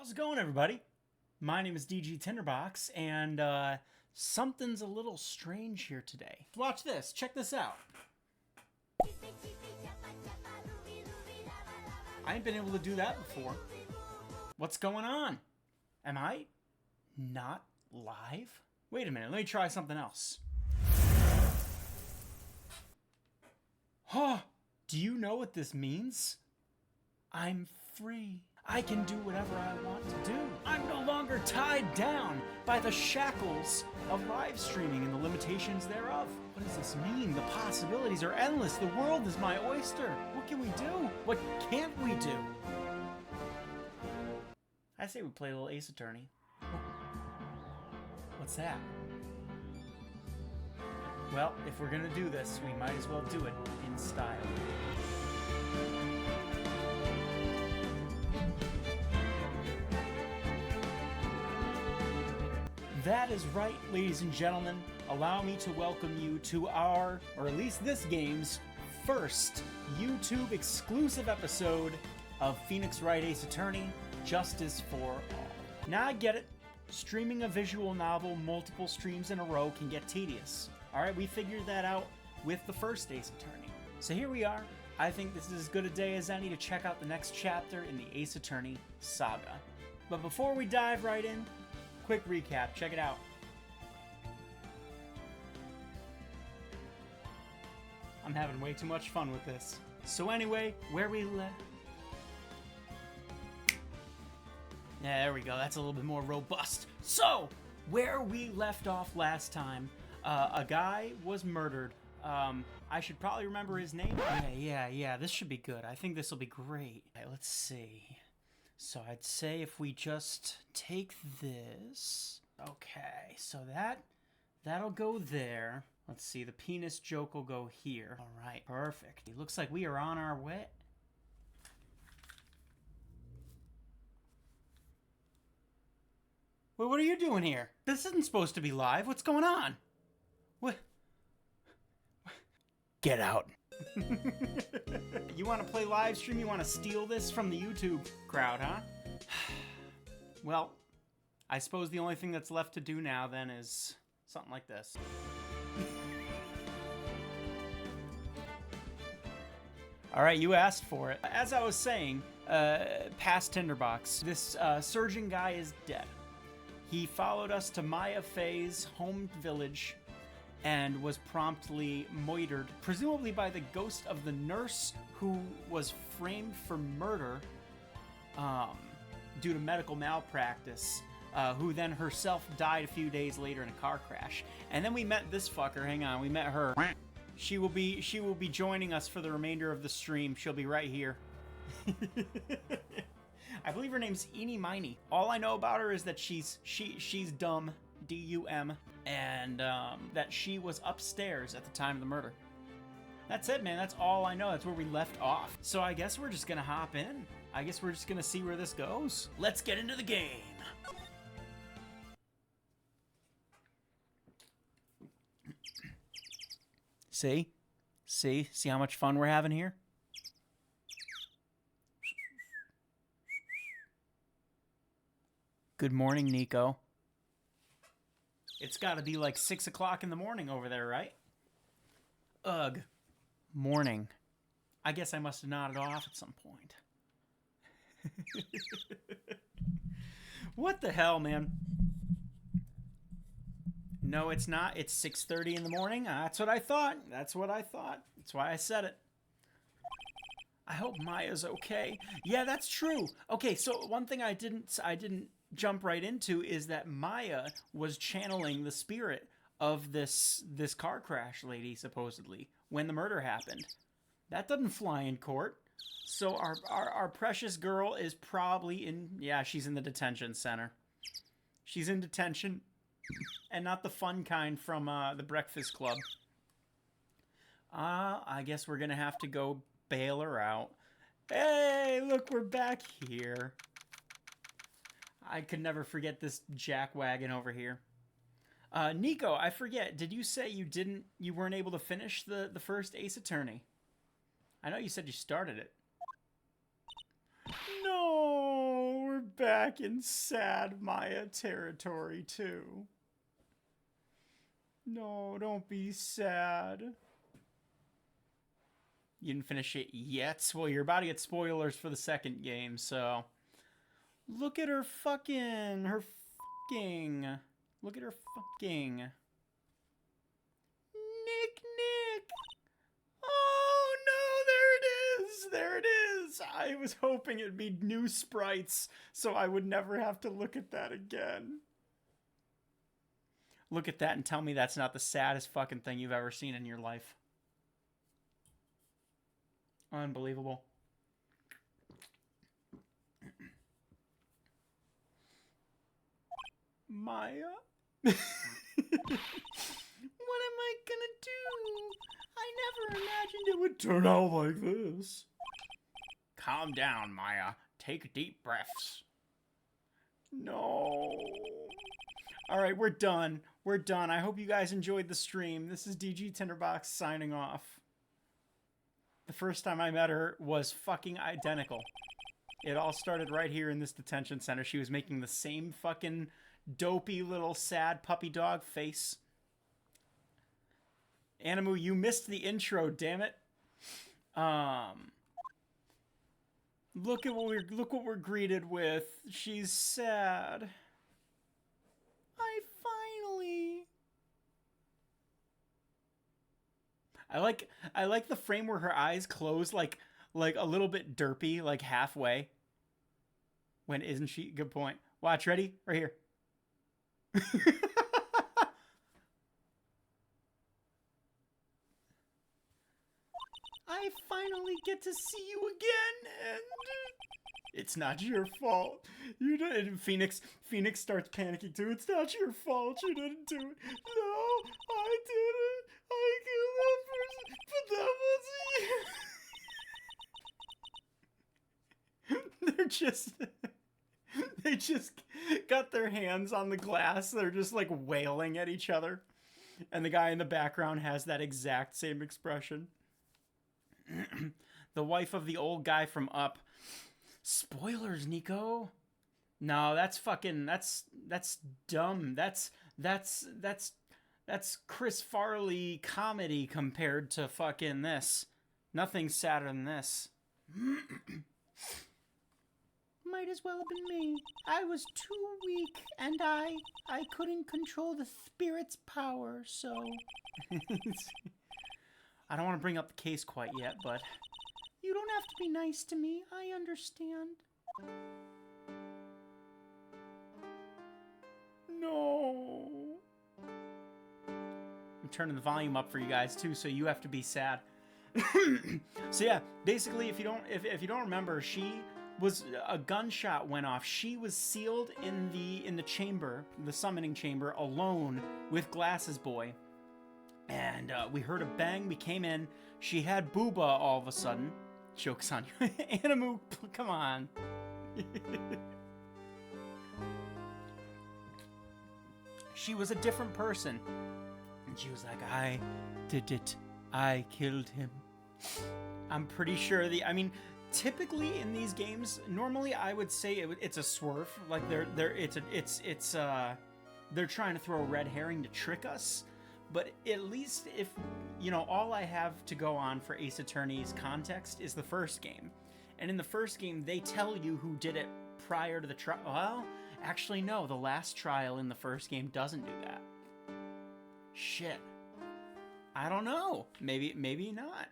How's it going, everybody? My name is DG Tinderbox, and something's a little strange here today. Watch this. Check this out. I ain't been able to do that before. What's going on? Am I not live? Wait a minute. Let me try something else. Huh? Do you know what this means? I'm free. I can do whatever I want to do. I'm no longer tied down by the shackles of live streaming and the limitations thereof. What does this mean? The possibilities are endless. The world is my oyster. What can we do? What can't we do? I say we play a little Ace Attorney. What's that? Well, if we're gonna do this, we might as well do it in style. That is right, ladies and gentlemen. Allow me to welcome you to our, or at least this game's, first YouTube exclusive episode of Phoenix Wright Ace Attorney, Justice for All. Now I get it. Streaming a visual novel multiple streams in a row can get tedious. Alright, we figured that out with the first Ace Attorney. So here we are. I think this is as good a day as any to check out the next chapter in the Ace Attorney saga. But before we dive right in, quick recap, check it out. I'm having way too much fun with this. So anyway, where we left... Yeah, there we go, that's a little bit more robust. So, where we left off last time, a guy was murdered. I should probably remember his name. Yeah, this should be good. I think this will be great. Okay, let's see. So I'd say if we just take this... Okay, so that'll go there. Let's see, the penis joke will go here. All right, perfect. It looks like we are on our way. Wait, what are you doing here? This isn't supposed to be live. What's going on? What? Get out. You want to play live stream? You want to steal this from the YouTube crowd, huh? Well, I suppose the only thing that's left to do now then is something like this. All right, you asked for it. As I was saying, past Tinderbox, this surgeon guy is dead. He followed us to Maya Faye's home village and was promptly murdered, presumably by the ghost of the nurse who was framed for murder due to medical malpractice, who then herself died a few days later in a car crash. And then we met this fucker. Hang on, we met her. She will be joining us for the remainder of the stream. She'll be right here. I believe her name's Eenie Miney. All I know about her is that she's dumb, D-U-M, and that she was upstairs at the time of the murder. That's it, man. That's all I know. That's where we left off. So I guess we're just gonna hop in. I guess we're just gonna see where this goes. Let's get into the game. See how much fun we're having here? Good morning, Nico. It's gotta be like 6 o'clock in the morning over there, right? Ugh. Morning. I guess I must have nodded off at some point. What the hell, man? No, it's not. It's 6:30 in the morning. That's what I thought. That's what I thought. That's why I said it. I hope Maya's okay. Yeah, that's true. Okay, so one thing I didn't jump right into is that Maya was channeling the spirit of this car crash lady, supposedly, when the murder happened. That doesn't fly in court. So our precious girl is probably in... Yeah, she's in the detention center. She's in detention, and not the fun kind from the Breakfast Club. I guess we're gonna have to go bail her out. Hey, look, we're back here. I could never forget this jackwagon over here. Nico, I forget. Did you say you weren't able to finish the first Ace Attorney? I know you said you started it. No, we're back in sad Maya territory, too. No, don't be sad. You didn't finish it yet? Well, you're about to get spoilers for the second game, so... Look at her fucking... Look at her fucking... Nick! Oh, no, there it is! There it is! I was hoping it'd be new sprites, so I would never have to look at that again. Look at that and tell me that's not the saddest fucking thing you've ever seen in your life. Unbelievable. Maya? What am I gonna do? I never imagined it would turn out like this. Calm down, Maya. Take deep breaths. No. Alright, we're done. We're done. I hope you guys enjoyed the stream. This is DG Tinderbox signing off. The first time I met her was fucking identical. It all started right here in this detention center. She was making the same fucking dopey little sad puppy dog face. Animu, you missed the intro, damn it. Look what we're greeted with. She's sad. I like the frame where her eyes close like a little bit derpy, like halfway. When isn't she? Good point. Watch, ready? Right here. I finally get to see you again, and it's not your fault. You didn't. Phoenix starts panicking too. It's not your fault. You didn't do it. No, I didn't. I killed that person, but that wasn't you. They just got their hands on the glass. They're just like wailing at each other. And the guy in the background has that exact same expression. The wife of the old guy from Up. Spoilers, Nico. No, that's dumb. That's Chris Farley comedy compared to fucking this. Nothing's sadder than this. Might as well have been me. I was too weak, and I couldn't control the spirit's power, so... I don't want to bring up the case quite yet, but... You don't have to be nice to me. I understand. No. I'm turning the volume up for you guys too, so you have to be sad. So yeah, basically, if you don't remember, a gunshot went off. She was sealed in the chamber, the summoning chamber, alone with Glasses Boy. And we heard a bang. We came in. She had Booba all of a sudden. Joke's on you. Animu, come on. She was a different person. And she was like, I did it. I killed him. I'm pretty sure typically in these games, normally I would say it's a swerve. Like they're trying to throw a red herring to trick us. But at least if, all I have to go on for Ace Attorney's context is the first game. And in the first game, they tell you who did it prior to the trial. Well, actually, no. The last trial in the first game doesn't do that. Shit. I don't know. Maybe not.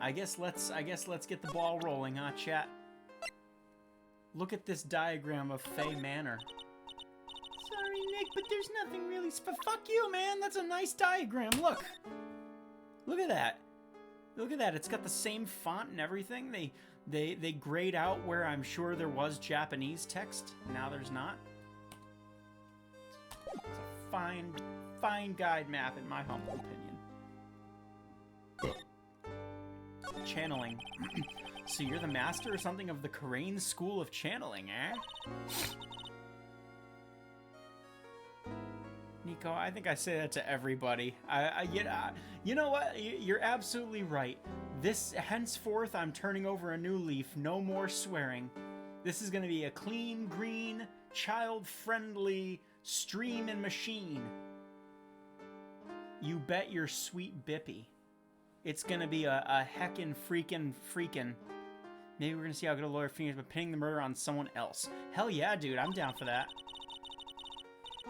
I guess let's get the ball rolling, huh, chat? Look at this diagram of Faye Manor. Sorry, Nick, but there's nothing really... Fuck you, man! That's a nice diagram, look! Look at that. Look at that, it's got the same font and everything. They grayed out where I'm sure there was Japanese text. Now there's not. It's a fine guide map, in my humble opinion. Channeling. So you're the master or something of the Korean School of Channeling, eh? Nico, I think I say that to everybody. You know what? You're absolutely right. Henceforth, I'm turning over a new leaf. No more swearing. This is going to be a clean, green, child-friendly stream and machine. You bet your sweet bippy. It's going to be a heckin' freakin'. Maybe we're going to see how good a lawyer fingers by pinning the murder on someone else. Hell yeah, dude. I'm down for that.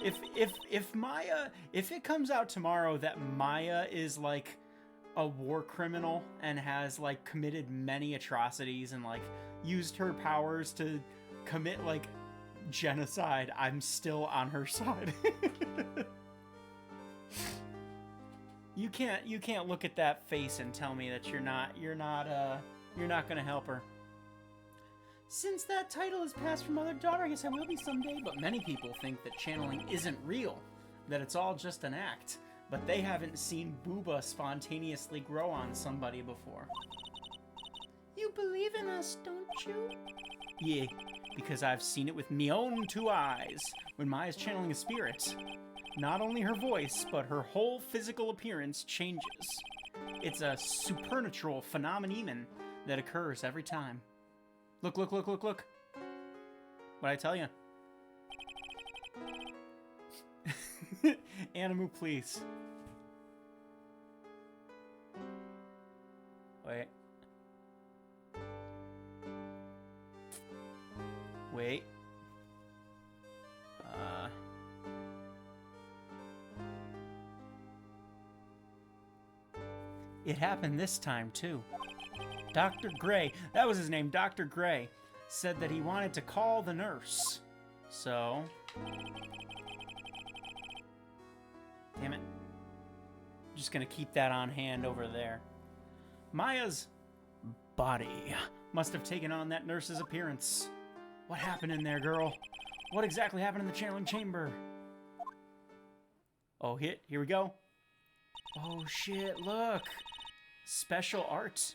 If Maya... If it comes out tomorrow that Maya is, like, a war criminal and has, like, committed many atrocities and, like, used her powers to commit, like, genocide, I'm still on her side. You can't look at that face and tell me that you're not gonna help her. Since that title is passed from mother to daughter, I guess I will be someday. But many people think that channeling isn't real, that it's all just an act. But they haven't seen Booba spontaneously grow on somebody before. You believe in us, don't you? Yeah, because I've seen it with me own 2 eyes. When Maya's channeling a spirit, not only her voice, but her whole physical appearance changes. It's a supernatural phenomenon that occurs every time. Look. What'd I tell you? Animu, please. Wait. It happened this time, too. Dr. Gray, that was his name, Dr. Gray, said that he wanted to call the nurse. So... Damn it. I'm just gonna keep that on hand over there. Maya's body must have taken on that nurse's appearance. What happened in there, girl? What exactly happened in the channeling chamber? Oh, here we go. Oh, shit, look. Special art.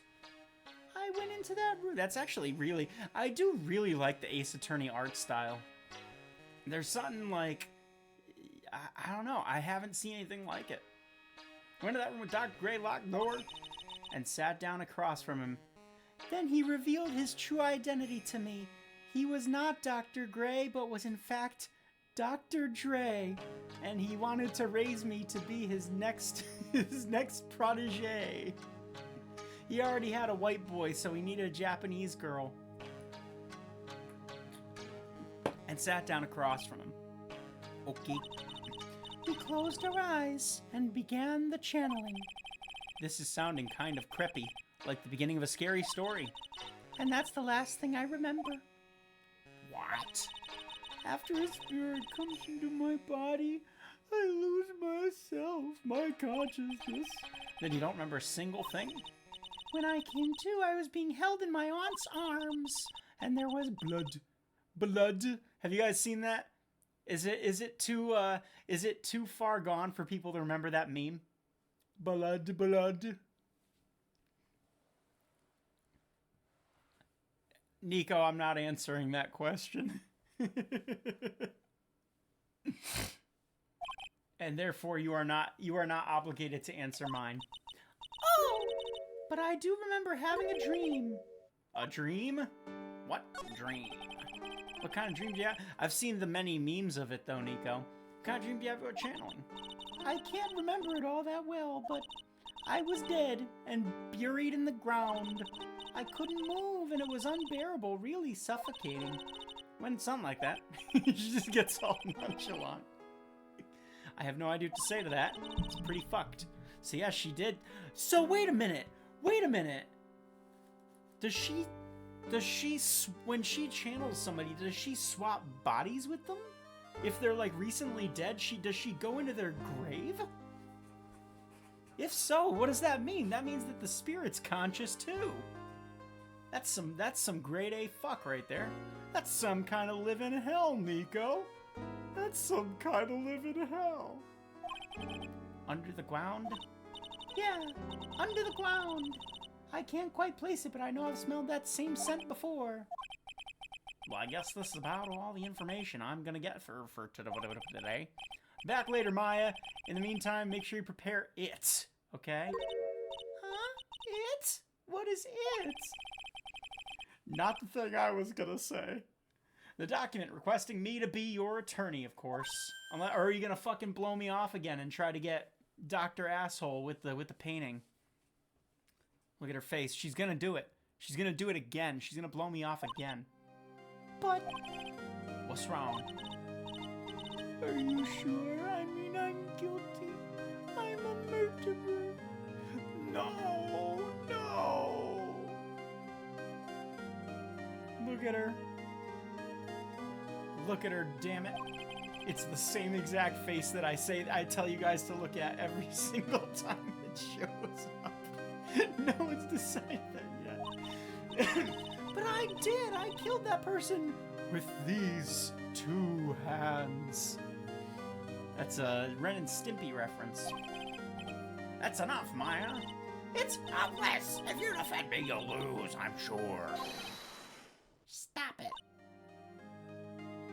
I went into that room. That's actually really... I do really like the Ace Attorney art style. There's something like... I don't know. I haven't seen anything like it. Went to that room with Dr. Gray, locked the door, and sat down across from him. Then he revealed his true identity to me. He was not Dr. Gray, but was in fact Dr. Dre, and he wanted to raise me to be his next protege. He already had a white boy, so he needed a Japanese girl. And sat down across from him. Okay. We closed our eyes and began the channeling. This is sounding kind of creepy, like the beginning of a scary story. And that's the last thing I remember. What? After a spirit comes into my body, I lose myself, my consciousness. Then you don't remember a single thing? When I came to, I was being held in my aunt's arms, and there was blood. Blood. Have you guys seen that? Is it too far gone for people to remember that meme? Blood. Nico, I'm not answering that question. And therefore you are not obligated to answer mine. Oh, but I do remember having a dream. A dream? What dream? What kind of dream do you have? I've seen the many memes of it though, Nico. What kind of dream do you have about channeling? I can't remember it all that well, but I was dead and buried in the ground. I couldn't move and it was unbearable, really suffocating. When it's something like that, she just gets all nonchalant. I have no idea what to say to that. It's pretty fucked. So yeah, she did. So wait a minute. Does she, when she channels somebody, does she swap bodies with them? If they're like recently dead, does she go into their grave? If so, what does that mean? That means that the spirit's conscious too. That's some grade A fuck right there. That's some kind of living hell, Nico. That's some kind of living hell. Under the ground? Yeah, under the ground. I can't quite place it, but I know I've smelled that same scent before. Well, I guess this is about all the information I'm gonna get for today. Back later, Maya. In the meantime, make sure you prepare it, okay? Huh? It? What is it? Not the thing I was gonna say. The document requesting me to be your attorney, of course. Or are you gonna fucking blow me off again and try to get Dr. Asshole with the painting? Look at her face. She's gonna do it. She's gonna do it again. She's gonna blow me off again. But what's wrong? Are you sure? I mean, I'm guilty. I'm a murderer. No, no. Look at her. Look at her, damn it. It's the same exact face that I tell you guys to look at every single time it shows up. No one's decided that yet. But I did. I killed that person with these 2 hands. That's a Ren and Stimpy reference. That's enough, Maya. It's hopeless. If you defend me, you'll lose, I'm sure. Stop it. ...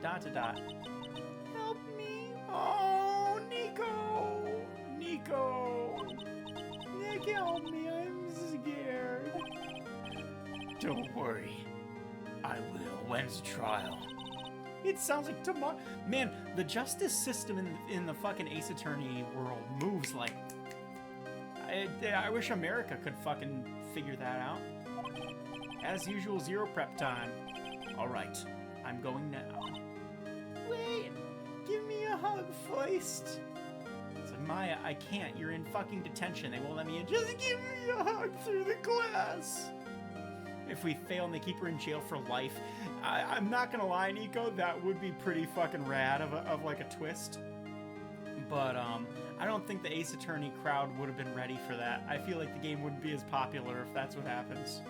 Help me. Oh, Nico. Nico. Nick, help me. I'm scared. Don't worry. I will. When's the trial? It sounds like tomorrow. Man, the justice system in the fucking Ace Attorney world moves like... I wish America could fucking figure that out. As usual, 0 prep time. Alright, I'm going now. Wait, give me a hug first. It's like, Maya, I can't. You're in fucking detention. They won't let me in. Just give me a hug through the glass. If we fail and they keep her in jail for life, I'm not gonna lie, Nico, that would be pretty fucking rad of like a twist. But I don't think the Ace Attorney crowd would have been ready for that. I feel like the game wouldn't be as popular if that's what happens.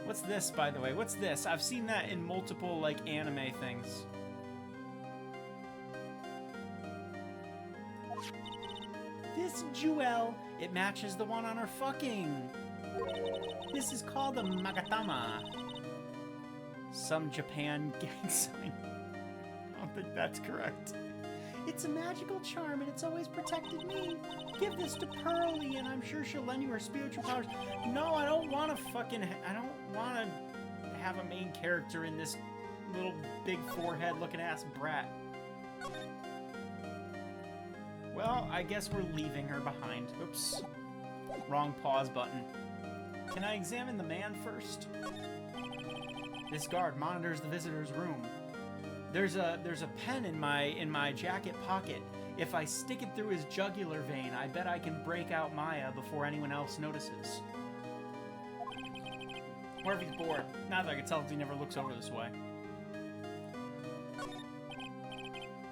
What's this, by the way? What's this? I've seen that in multiple, like, anime things. This jewel, it matches the one on her fucking. This is called a Magatama. Some Japan gang sign. I don't think that's correct. It's a magical charm and it's always protected me. Give this to Pearly and I'm sure she'll lend you her spiritual powers. No, I don't want to I don't want to have a main character in this little big forehead looking ass brat. Well, I guess we're leaving her behind. Oops. Wrong pause button. Can I examine the man first? This guard monitors the visitor's room. There's a pen in my jacket pocket. If I stick it through his jugular vein, I bet I can break out Maya before anyone else notices. Or if he's bored. Not that I can tell if he never looks over this way.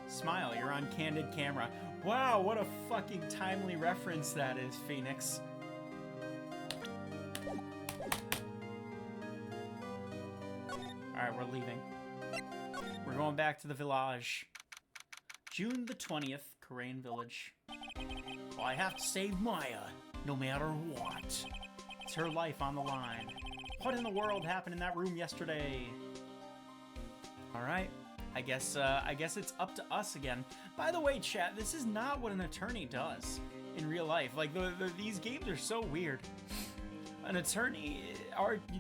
Smile, you're on candid camera. Wow, what a fucking timely reference that is, Phoenix. Alright, we're leaving. We're going back to the village. June the 20th, Karain Village. Well, I have to save Maya, no matter what. It's her life on the line. What in the world happened in that room yesterday? Alright, I guess it's up to us again. By the way, chat, this is not what an attorney does in real life. Like, these games are so weird. An attorney,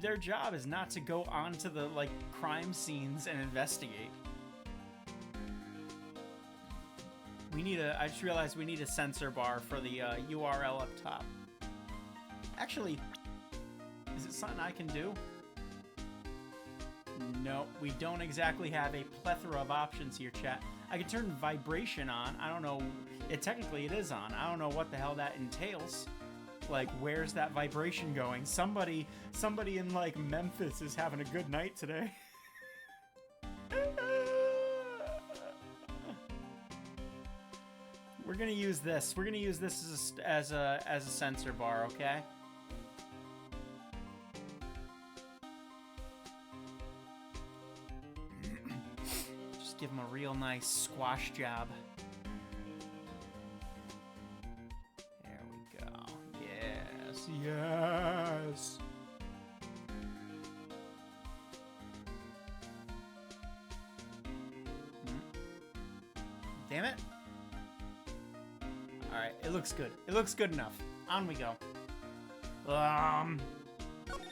their job is not to go onto the, like, crime scenes and investigate. I just realized we need a censor bar for the URL up top. Actually, is it something I can do? No, we don't exactly have a plethora of options here, chat. I can turn vibration on. I don't know. Technically, it is on. I don't know what the hell that entails. Like, where's that vibration going? Somebody in, like, Memphis is having a good night today. We're gonna use this. We're gonna use this as a sensor bar, okay? Just give him a real nice squash job. There we go. Yes, yes. Damn it. Alright, it looks good. It looks good enough. On we go.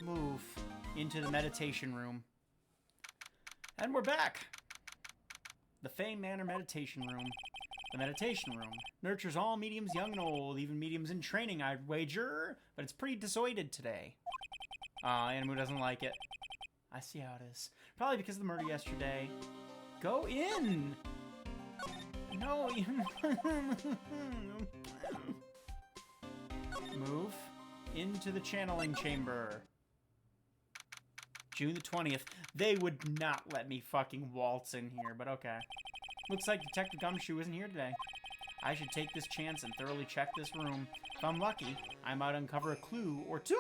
Move into the meditation room. And we're back. The Fey Manor Meditation Room. The meditation room nurtures all mediums, young and old, even mediums in training, I'd wager. But it's pretty disordered today. Animu doesn't like it. I see how it is. Probably because of the murder yesterday. Go in! No, move into the channeling chamber. June the 20th. They would not let me fucking waltz in here, but okay. Looks like Detective Gumshoe isn't here today. I should take this chance and thoroughly check this room. If I'm lucky, I might uncover a clue or two.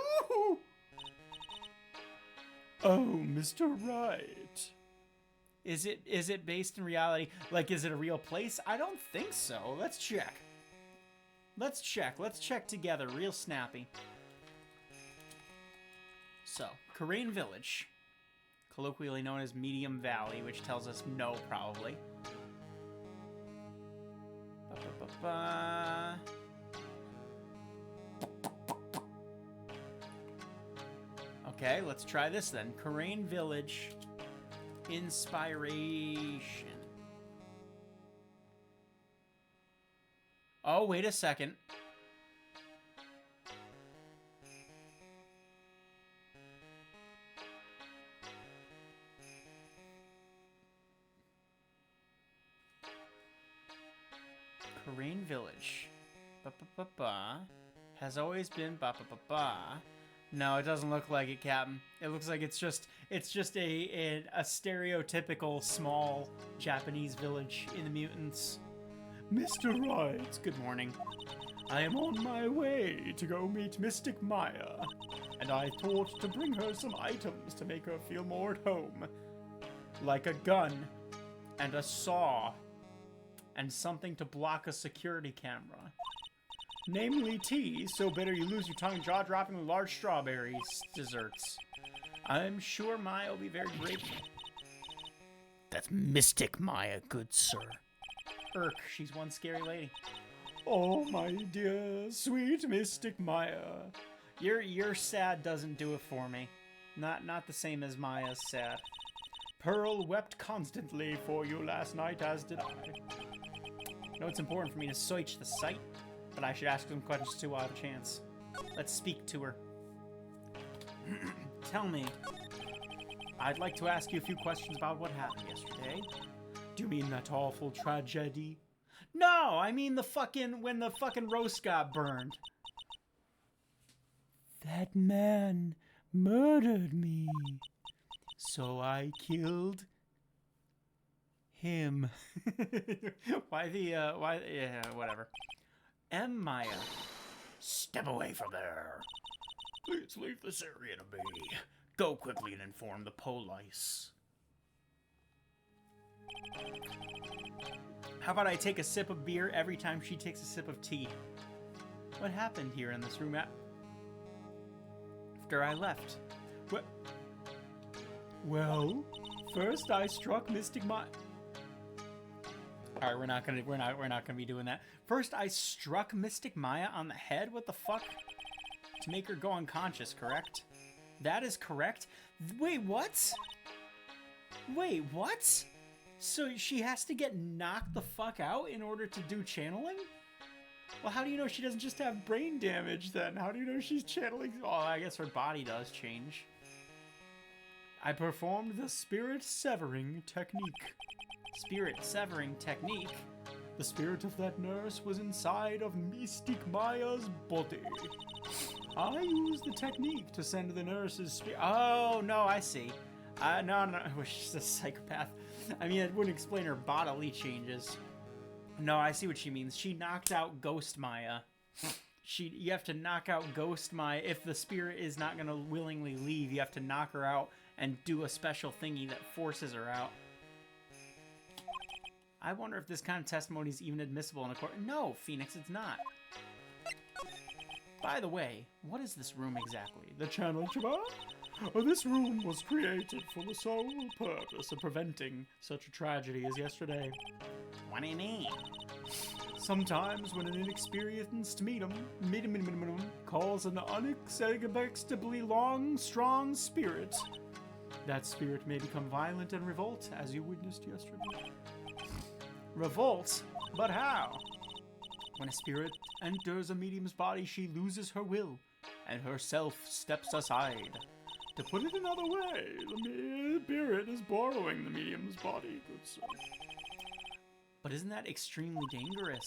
Oh, Mr. Wright. Is it based in reality? Like, is it a real place? I don't think so. Let's check. Let's check. Let's check together. Real snappy. So, Karain Village. Colloquially known as Medium Valley, which tells us no, probably. Ba-ba-ba-ba. Okay, let's try this then. Karain Village. Inspiration. Oh, wait a second. Karain Village. Ba-ba-ba-ba. Has always been ba-ba-ba-ba. No, it doesn't look like it, Captain. It looks like it's just a stereotypical small Japanese village in the mutants. Mr. Wright, good morning. I am on my way to go meet Mystic Maya, and I thought to bring her some items to make her feel more at home. Like a gun, and a saw, and something to block a security camera. Namely tea, so better you lose your tongue jaw-dropping with large strawberries desserts. I'm sure Maya will be very grateful. That's Mystic Maya, good sir. Irk, she's one scary lady. Oh, my dear, sweet Mystic Maya. Your sad doesn't do it for me. Not the same as Maya's sad. Pearl wept constantly for you last night, as did I. You know it's important for me to search the site, but I should ask some questions too while I have a chance. Let's speak to her. Tell me. I'd like to ask you a few questions about what happened yesterday. Do you mean that awful tragedy? No, I mean when the fucking roast got burned. That man murdered me. So I killed him. Yeah, whatever. M. Maya. Step away from there. Please leave this area to me. Go quickly and inform the police. How about I take a sip of beer every time she takes a sip of tea? What happened here in this room after I left? What? Well, first I struck Mystic Maya. All right, we're not gonna be doing that. First, I struck Mystic Maya on the head. What the fuck? To make her go unconscious, correct? That is correct. Wait, what? Wait, what? So she has to get knocked the fuck out in order to do channeling? Well, how do you know she doesn't just have brain damage then? How do you know she's channeling? Oh, I guess her body does change. I performed the spirit severing technique. Spirit severing technique? The spirit of that nurse was inside of Mystic Maya's body. I used the technique to send the nurse's spirit. Oh, no, I see. No, she's a psychopath. I mean, it wouldn't explain her bodily changes. No, I see what she means. She knocked out Ghost Maya. You have to knock out Ghost Maya. If the spirit is not going to willingly leave, you have to knock her out and do a special thingy that forces her out. I wonder if this kind of testimony is even admissible in a court. No, Phoenix, it's not. By the way, what is this room exactly? The channel chamber? This room was created for the sole purpose of preventing such a tragedy as yesterday. What do you mean? Sometimes when an inexperienced medium calls an unexpectedly long, strong spirit, That spirit may become violent and revolt, as you witnessed yesterday. Revolt? But how? When a spirit enters a medium's body, she loses her will, and herself steps aside. To put it another way, the spirit is borrowing the medium's body, good sir. But isn't that extremely dangerous?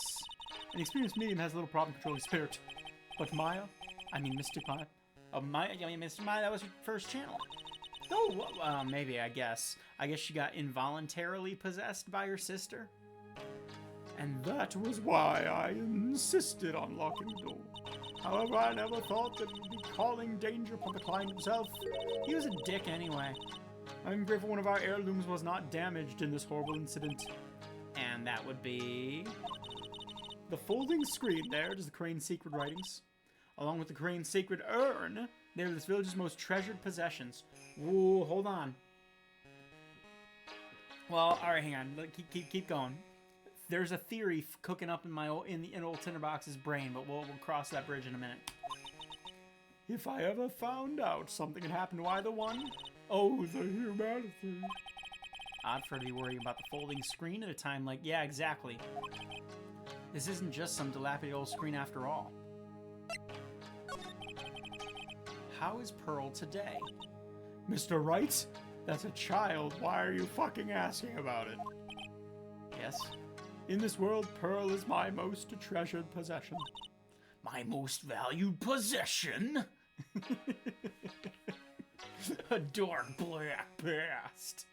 An experienced medium has little problem controlling spirit. But Mystic Maya. Mr. Maya, that was your first channel. Oh, maybe, I guess. I guess she got involuntarily possessed by her sister. And that was why I insisted on locking the door. However, I never thought that he'd be calling danger upon the client himself. He was a dick anyway. I'm grateful one of our heirlooms was not damaged in this horrible incident. And that would be... the folding screen. There is the Crane's secret writings. Along with the Crane's sacred urn, they're this village's most treasured possessions. Whoa, hold on. Well, alright, hang on. Keep going. There's a theory cooking up in old Tinderbox's brain, but we'll cross that bridge in a minute. If I ever found out something had happened to either one, oh, the humanity. Odd for her to be worrying about the folding screen at a time like, yeah, exactly. This isn't just some dilapidated old screen after all. How is Pearl today? Mr. Wright? That's a child. Why are you fucking asking about it? Yes? In this world, Pearl is my most treasured possession. My most valued possession? A dark black past.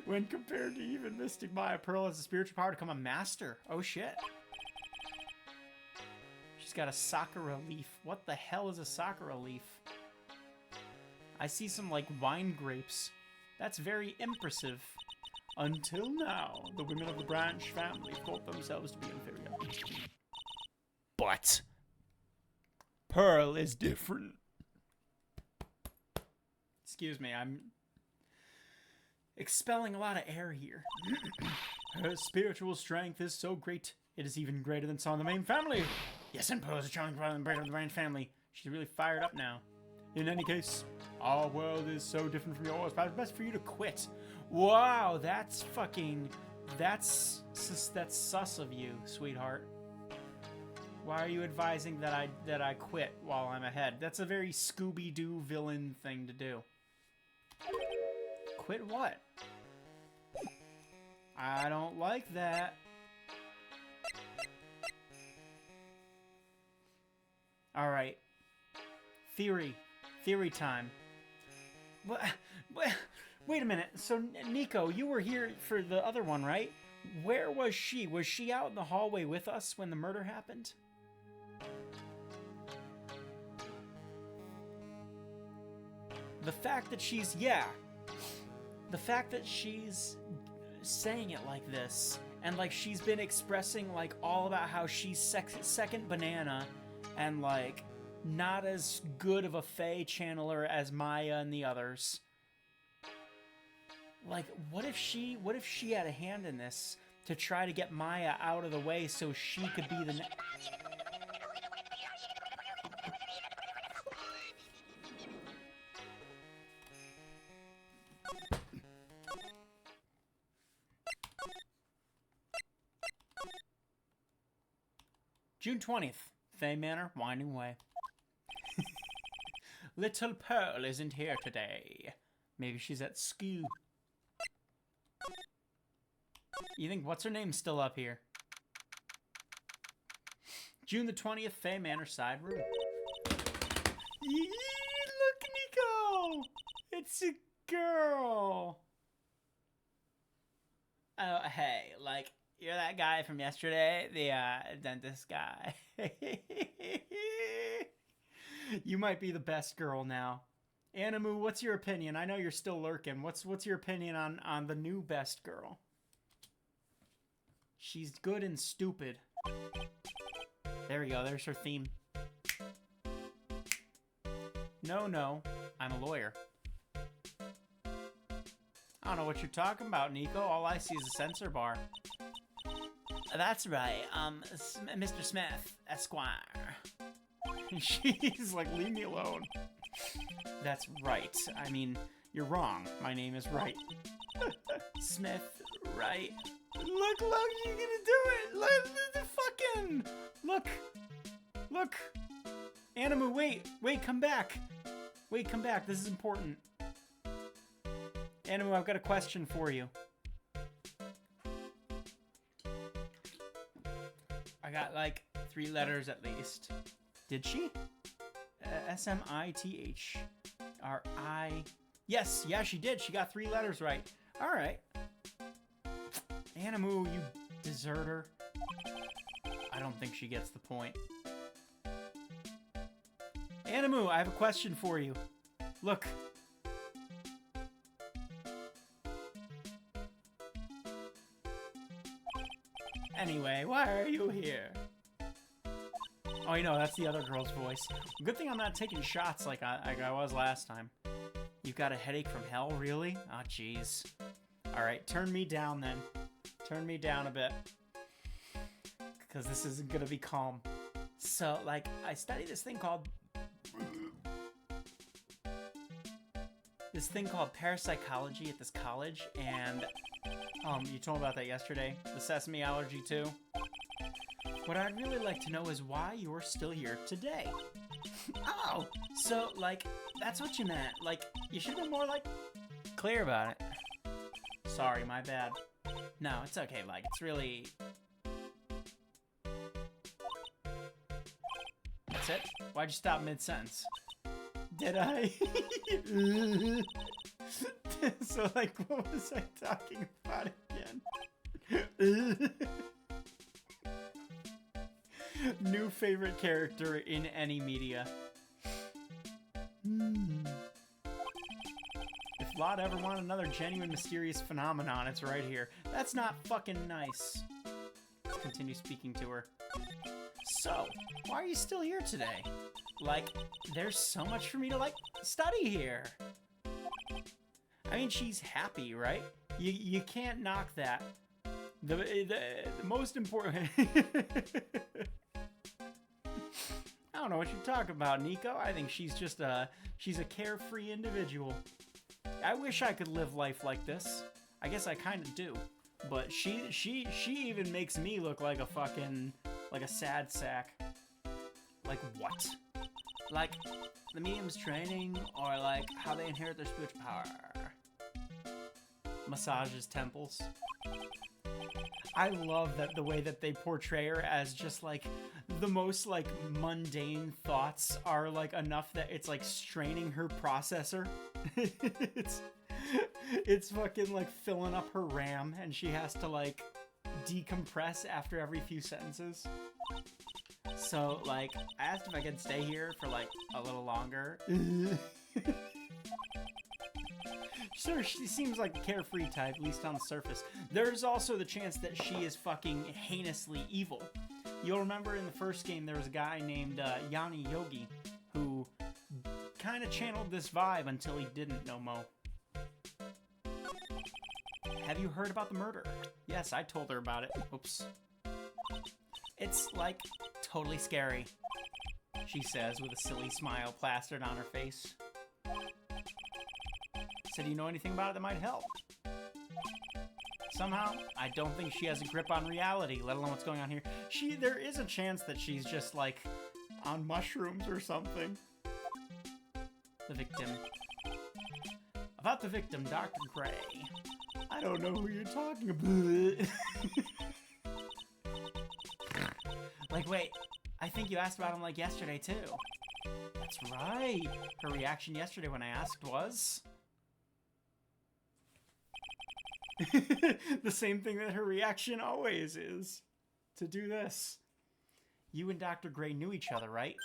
When compared to even Mystic Maya, Pearl has the spiritual power to become a master. Oh shit. She's got a sakura leaf. What the hell is a sakura leaf? I see some, like, wine grapes. That's very impressive. Until now, the women of the Branch family thought themselves to be inferior. But Pearl is different. Excuse me, I'm expelling a lot of air here. Her spiritual strength is so great, it is even greater than some of the main family. Yes, and Pearl is a charming brother and brother of the Branch family. She's really fired up now. In any case, our world is so different from yours, but it's best for you to quit. Wow, that's fucking... That's sus of you, sweetheart. Why are you advising that I quit while I'm ahead? That's a very Scooby-Doo villain thing to do. Quit what? I don't like that. Alright. Theory time. What? Wait a minute. So, Nico, you were here for the other one, right? Where was she? Was she out in the hallway with us when the murder happened? The fact that she's... Yeah. The fact that she's saying it like this, and, like, she's been expressing, like, all about how she's second banana, and, like, not as good of a Fae channeler as Maya and the others. Like, what if she had a hand in this to try to get Maya out of the way so she could be the June 20th, Fae Manor, winding away. Little Pearl isn't here today. Maybe she's at school. You think what's-her-name's still up here? June the 20th, Fae Manor side room. Yee, look, Nico! It's a girl! Oh, hey, like, you're that guy from yesterday? The, dentist guy. You might be the best girl now. Animu, what's your opinion? I know you're still lurking. What's your opinion on the new best girl? She's good and stupid. There we go. There's her theme. No, I'm a lawyer. I don't know what you're talking about, Nico. All I see is a censor bar. That's right. Mr. Smith, Esquire. She's like, leave me alone. That's right. I mean, you're wrong. My name is Wright. Smith, Wright. Look, you're gonna do it! Look, the fucking... Look! Animu, wait, come back! Wait, come back, this is important. Animu, I've got a question for you. I got, like, 3 letters at least. Did she? S-M-I-T-H-R-I... Yes, yeah, she did. She got 3 letters right. All right. Animu, you deserter. I don't think she gets the point. Animu, I have a question for you. Look. Anyway, why are you here? Oh, you know, that's the other girl's voice. Good thing I'm not taking shots like I was last time. You've got a headache from hell, really? Oh, jeez. Alright, turn me down then. Turn me down a bit. Because this isn't gonna be calm. So, like, I study this thing called parapsychology at this college, and you told me about that yesterday. The sesame allergy too. What I'd really like to know is why you're still here today. Oh, so, like, that's what you meant. Like, you should have been more, like, clear about it. Sorry, my bad. No, it's okay, like, it's really... That's it? Why'd you stop mid-sentence? Did I? So, like, what was I talking about again? New favorite character in any media. If Lot ever wanted another genuine mysterious phenomenon, it's right here. That's not fucking nice. Let's continue speaking to her. So, why are you still here today? Like, there's so much for me to, like, study here. I mean, she's happy, right? You can't knock that. The most important... I don't know what you're talking about, Nico. I think she's just she's a carefree individual. I wish I could live life like this. I guess I kind of do. But she even makes me look like a fucking, like a sad sack. Like what? Like the medium's training, or like how they inherit their spiritual power. Massages temples. I love that the way that they portray her as just like the most like mundane thoughts are like enough that it's like straining her processor. it's fucking like filling up her RAM, and she has to like decompress after every few sentences. So like I asked if I could stay here for like a little longer. Sure, she seems like a carefree type, at least on the surface. There's also the chance that she is fucking heinously evil. You'll remember in the first game there was a guy named Yanni Yogi who kind of channeled this vibe until he didn't, no mo. Have you heard about the murder? Yes, I told her about it. Oops. It's, like, totally scary, she says with a silly smile plastered on her face. So do you know anything about it that might help? Somehow, I don't think she has a grip on reality, let alone what's going on here. There is a chance that she's just, like, on mushrooms or something. The victim. About the victim, Dr. Gray. I don't know who you're talking about. Like, wait, I think you asked about him, like, yesterday, too. That's right. Her reaction yesterday when I asked was... the same thing that her reaction always is. To do this. You and Dr. Gray knew each other, right?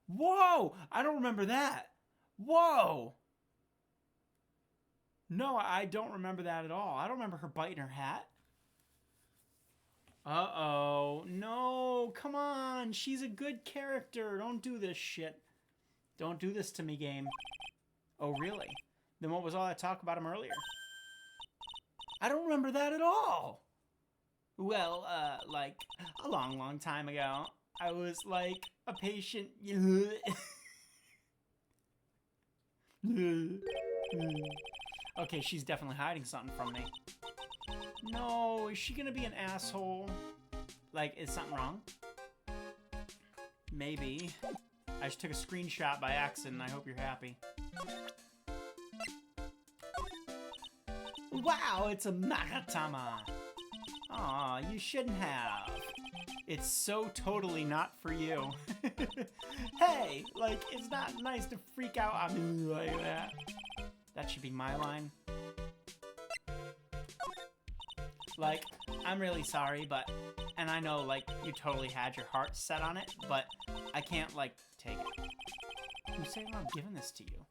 Whoa! I don't remember that. Whoa! No, I don't remember that at all. I don't remember her biting her hat. Uh-oh. No, come on. She's a good character. Don't do this shit. Don't do this to me, game. Oh, really? Then what was all that talk about him earlier? I don't remember that at all. Well, like, a long, long time ago, I was, like, a patient... Okay, she's definitely hiding something from me. No, is she gonna be an asshole? Like, is something wrong? Maybe. I just took a screenshot by accident. I hope you're happy. Wow, it's a Magatama. Aw, you shouldn't have. It's so totally not for you. Hey, like, it's not nice to freak out on me like that. That should be my line. Like, I'm really sorry, but... And I know, like, you totally had your heart set on it, but I can't, like, take it. Who said I'm giving this to you?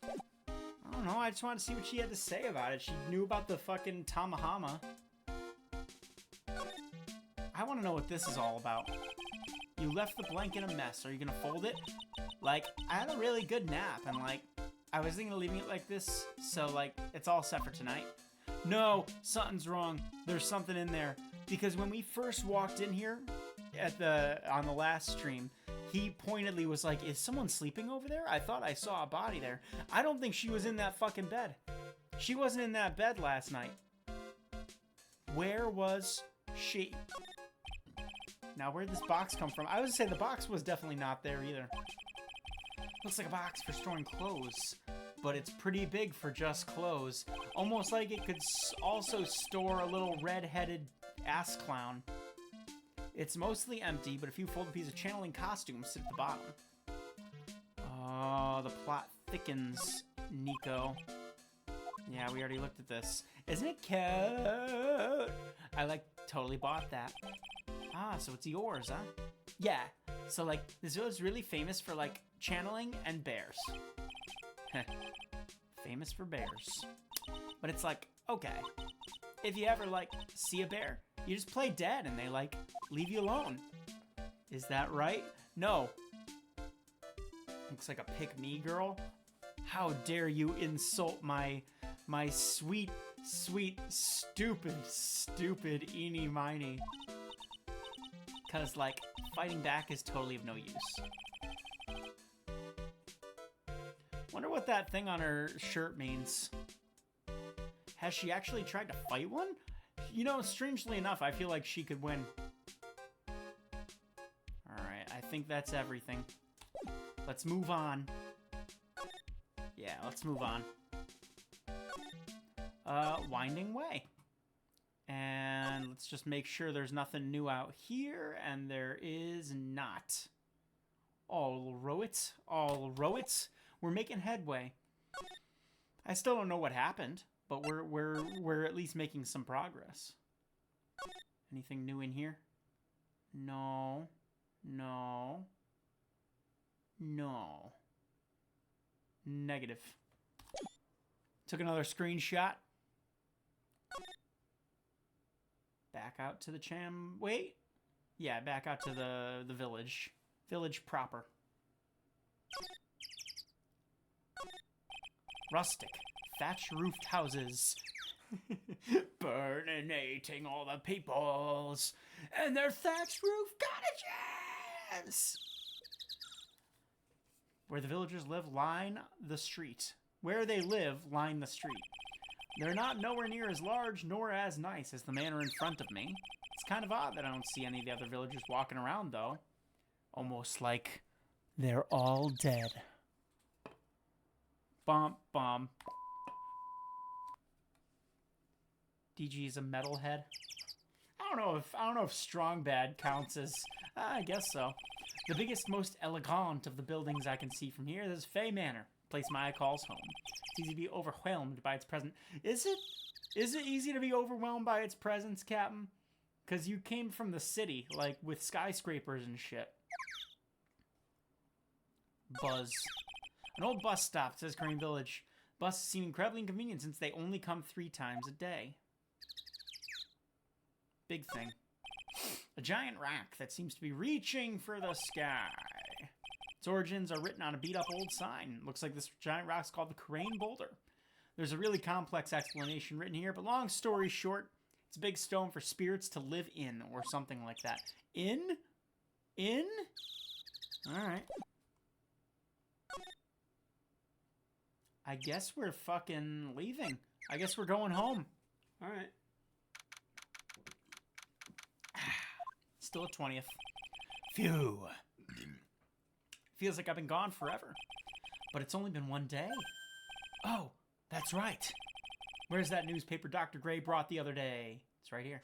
I don't know, I just wanted to see what she had to say about it. She knew about the fucking Tamahama. I want to know what this is all about. You left the blanket a mess. Are you gonna fold it? Like, I had a really good nap, and, like, I was thinking of leaving it like this, so, like, it's all set for tonight. No, something's wrong. There's something in there. Because when we first walked in here on the last stream, he pointedly was like, is someone sleeping over there? I thought I saw a body there. I don't think she was in that fucking bed. She wasn't in that bed last night. Where was she? Now, where'd this box come from? I would say the box was definitely not there either. Looks like a box for storing clothes, but it's pretty big for just clothes. Almost like it could also store a little red-headed ass clown. It's mostly empty, but a few folded pieces of channeling costumes sit at the bottom. Oh, the plot thickens, Nico. Yeah, we already looked at this. Isn't it cute? I, like, totally bought that. Ah, so it's yours, huh? Yeah. So, like, this village is really famous for, like, channeling and bears. Famous for bears. But it's like, okay. If you ever, like, see a bear, you just play dead and they, like, leave you alone. Is that right? No. Looks like a pick-me girl. How dare you insult my sweet, sweet, stupid eeny miny. Because, like, fighting back is totally of no use. Wonder what that thing on her shirt means. Has she actually tried to fight one? You know, strangely enough, I feel like she could win. Alright, I think that's everything. Let's move on. Yeah, let's move on. Winding way. And let's just make sure there's nothing new out here, and there is not. All row it, all row it. We're making headway. I still don't know what happened, but we're at least making some progress. Anything new in here? No. No. No. Negative. Took another screenshot. Back out to the wait. Yeah, back out to the village. Village proper. Rustic, thatch-roofed houses. Burninating all the peoples and their thatch-roof cottages. Where the villagers live line the street. Where they live line the street. They're not nowhere near as large nor as nice as the manor in front of me. It's kind of odd that I don't see any of the other villagers walking around, though. Almost like they're all dead. Bump, bump. DG is a metalhead. I don't know if strong bad counts as. I guess so. The biggest, most elegant of the buildings I can see from here is Fay Manor, place my eye calls home. It's easy to be overwhelmed by its presence. Is it easy to be overwhelmed by its presence, Captain? Because you came from the city, like with skyscrapers and shit. Buzz. An old bus stop, says Crane Village. Buses seem incredibly inconvenient since they only come 3 times a day. Big thing. A giant rock that seems to be reaching for the sky. Its origins are written on a beat-up old sign. Looks like this giant rock's called the Crane Boulder. There's a really complex explanation written here, but long story short, it's a big stone for spirits to live in, or something like that. In? Alright. I guess we're fucking leaving. I guess we're going home. All right. Still at 20th. Phew. Feels like I've been gone forever. But it's only been one day. Oh, that's right. Where's that newspaper Dr. Gray brought the other day? It's right here.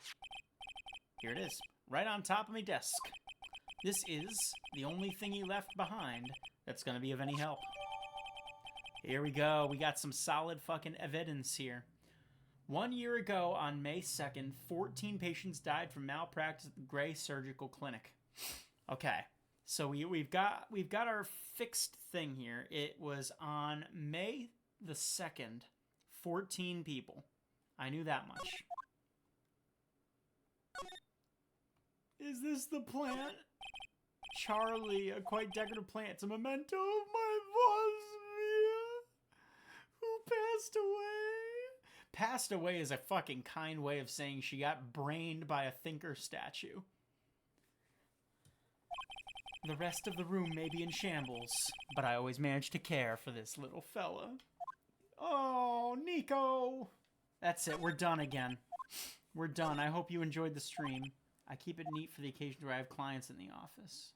Here it is. Right on top of my desk. This is the only thing he left behind that's going to be of any help. Here we go. We got some solid fucking evidence here. 1 year ago, on May 2nd, 14 patients died from malpractice at the Gray Surgical Clinic. Okay, so we've got our fixed thing here. It was on May the 2nd, 14 people. I knew that much. Is this the plant? Charlie, a quite decorative plant. It's a memento of my boss, Mia, who passed away. Passed away is a fucking kind way of saying she got brained by a thinker statue. The rest of the room may be in shambles, but I always manage to care for this little fella. Oh, Nico! That's it, we're done again. We're done. I hope you enjoyed the stream. I keep it neat for the occasion where I have clients in the office.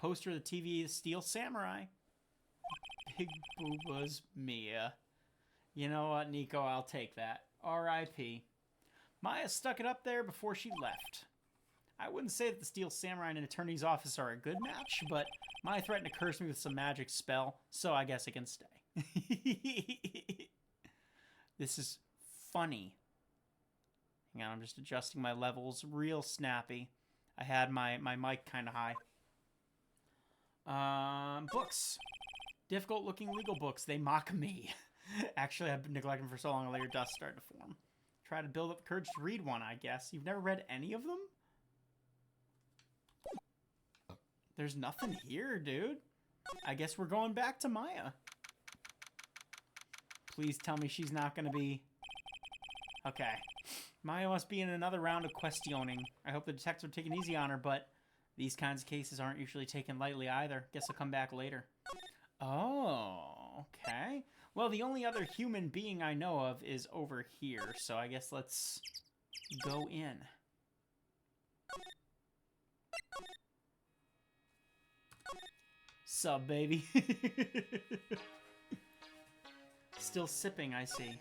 Poster of the TV, Steel Samurai. Big Booba's Mia. You know what, Nico? I'll take that. R.I.P. Maya stuck it up there before she left. I wouldn't say that the Steel Samurai and an attorney's office are a good match, but Maya threatened to curse me with some magic spell, so I guess I can stay. This is funny. Hang on, I'm just adjusting my levels real snappy. I had my mic kind of high. Books. Difficult looking legal books. They mock me. Actually, I've been neglecting them for so long, a layer of dust started to form. Try to build up the courage to read one, I guess. You've never read any of them? There's nothing here, dude. I guess we're going back to Maya. Please tell me she's not going to be... Okay. Maya must be in another round of questioning. I hope the detectives are taking easy on her, but these kinds of cases aren't usually taken lightly either. Guess I'll come back later. Oh, okay. Well, the only other human being I know of is over here, so I guess let's go in. Sup, baby? Still sipping, I see.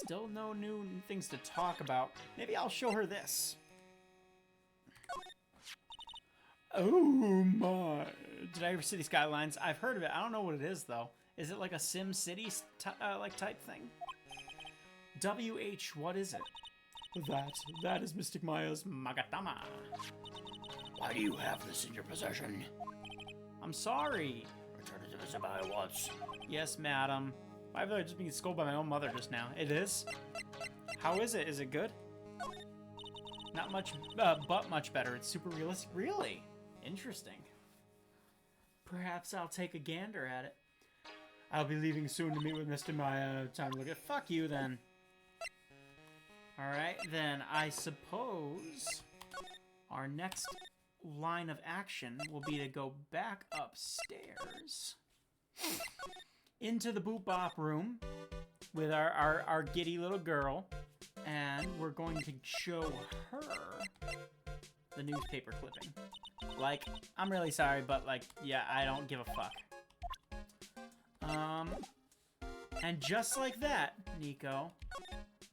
Still no new things to talk about. Maybe I'll show her this. Oh my. Did I ever see these skylines? I've heard of it. I don't know what it is, though. Is it like a Sim City like type thing? WH, what is it? That is Mystic Maya's Magatama. Why do you have this in your possession? I'm sorry. Return it to Mr. Maya once. Yes, madam. I feel like just being scolded by my own mother just now. It is? How is it? Is it good? Not much, but much better. It's super realistic. Really? Interesting. Perhaps I'll take a gander at it. I'll be leaving soon to meet with Mr. Maya. Time to look at... Fuck you, then. Alright, then I suppose our next line of action will be to go back upstairs into the boop bop room with our giddy little girl, and we're going to show her the newspaper clipping. Like, I'm really sorry, but like, yeah, I don't give a fuck. And just like that, Nico,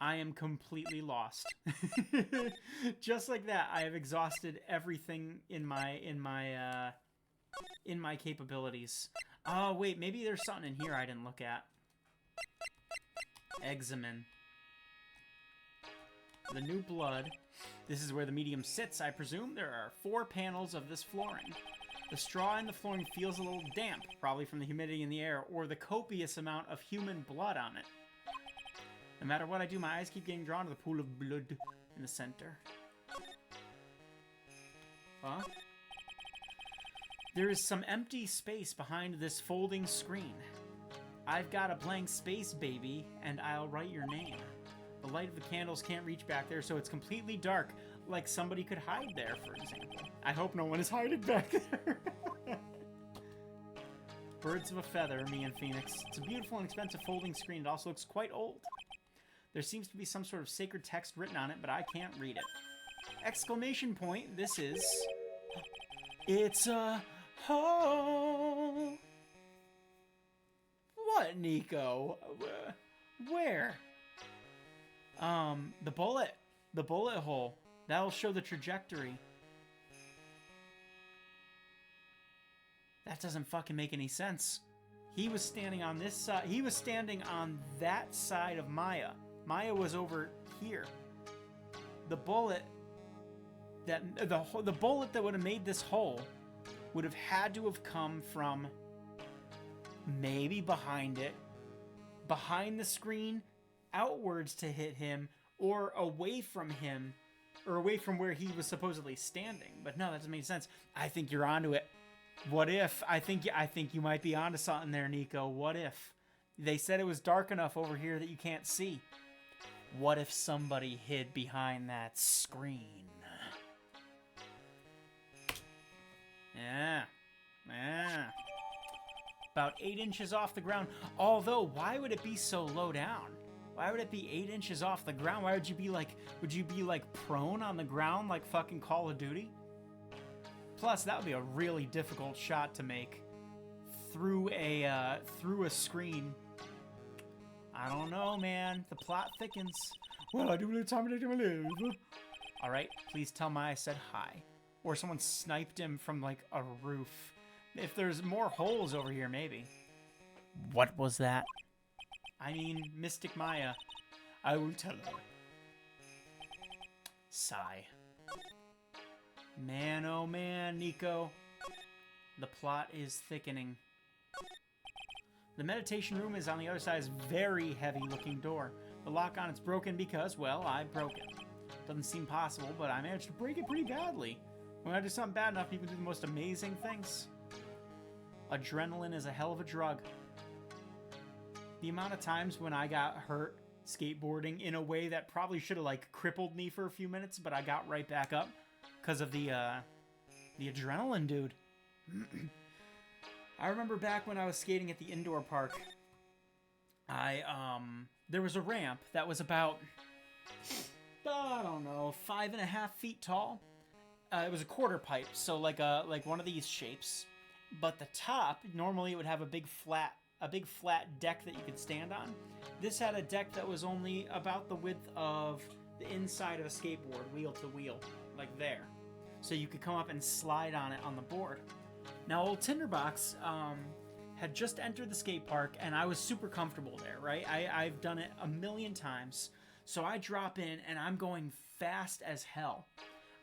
I am completely lost. Just like that, I have exhausted everything in my capabilities. Oh, wait, maybe there's something in here I didn't look at. Examine. The new blood. This is where the medium sits, I presume. There are 4 panels of this flooring. The straw in the flooring feels a little damp, probably from the humidity in the air, or the copious amount of human blood on it. No matter what I do, my eyes keep getting drawn to the pool of blood in the center. Huh? There is some empty space behind this folding screen. I've got a blank space, baby, and I'll write your name. The light of the candles can't reach back there, so it's completely dark, like somebody could hide there, for example. I hope no one is hiding back there. Birds of a feather, me and Phoenix. It's a beautiful and expensive folding screen. It also looks quite old. There seems to be some sort of sacred text written on it, but I can't read it. Exclamation point, this is... It's a hole. What, Nico? Where? The bullet. The bullet hole. That'll show the trajectory. That doesn't fucking make any sense. He was standing on this side. He was standing on that side of Maya. Maya was over here. The bullet that the bullet that would have made this hole would have had to have come from maybe behind it, behind the screen, outwards to hit him, or away from him, or away from where he was supposedly standing. But no, that doesn't make sense. I think you're onto it. What if? I think you might be onto something there, Nico. What if? They said it was dark enough over here that you can't see. What if somebody hid behind that screen? Yeah. About 8 inches off the ground. Although, why would it be so low down? Why would it be 8 inches off the ground? Why would you be like prone on the ground like fucking Call of Duty? Plus, that would be a really difficult shot to make through a screen. I don't know, man. The plot thickens. Well, I do believe time to live. All right, please tell Maya I said hi, or someone sniped him from like a roof. If there's more holes over here, maybe. What was that? I mean, Mystic Maya. I will tell her. Sigh. Man, oh man, Nico. The plot is thickening. The meditation room is on the other side of this very heavy-looking door. The lock on it's broken because, well, I broke it. Doesn't seem possible, but I managed to break it pretty badly. When I do something bad enough, people do the most amazing things. Adrenaline is a hell of a drug. The amount of times when I got hurt skateboarding in a way that probably should have, like, crippled me for a few minutes, but I got right back up. Because of the adrenaline, dude. I remember back when I was skating at the indoor park, there was a ramp that was about, I don't know, 5.5 feet tall. It was a quarter pipe, so like one of these shapes. But the top, normally it would have a big flat deck that you could stand on. This had a deck that was only about the width of the inside of a skateboard, wheel to wheel, like there. So you could come up and slide on it on the board. Now, old Tinderbox had just entered the skate park, and I was super comfortable there, right? I've done it a million times. So I drop in, and I'm going fast as hell.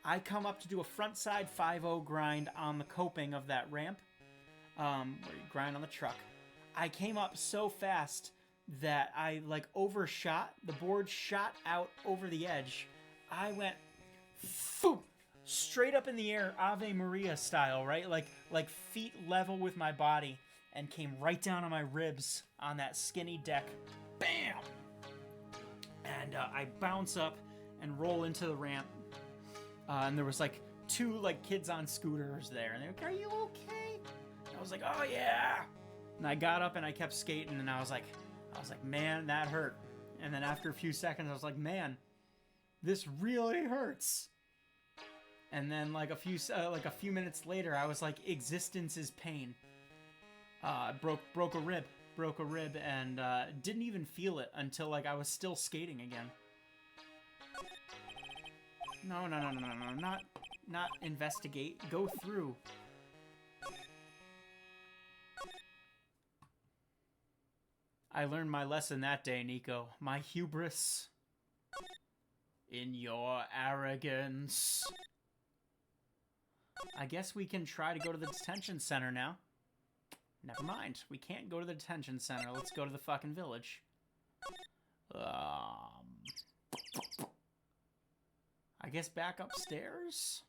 I come up to do a frontside 5-0 grind on the coping of that ramp, where you grind on the truck. I came up so fast that I, like, overshot. The board shot out over the edge. I went, phoop, straight up in the air, Ave Maria style, right? Like feet level with my body, and came right down on my ribs on that skinny deck. Bam! And I bounce up and roll into the ramp. And there was like 2 like kids on scooters there, and they were like, "Are you okay?" And I was like, "Oh yeah!" And I got up and I kept skating, and I was like, "Man, that hurt." And then after a few seconds, I was like, "Man, this really hurts." And then like a few minutes later, I was like, "Existence is pain." Broke a rib, and didn't even feel it until like I was still skating again. No, not investigate. Go through. I learned my lesson that day, Nico. My hubris in your arrogance. I guess we can try to go to the detention center now. Never mind. We can't go to the detention center. Let's go to the fucking village. I guess back upstairs?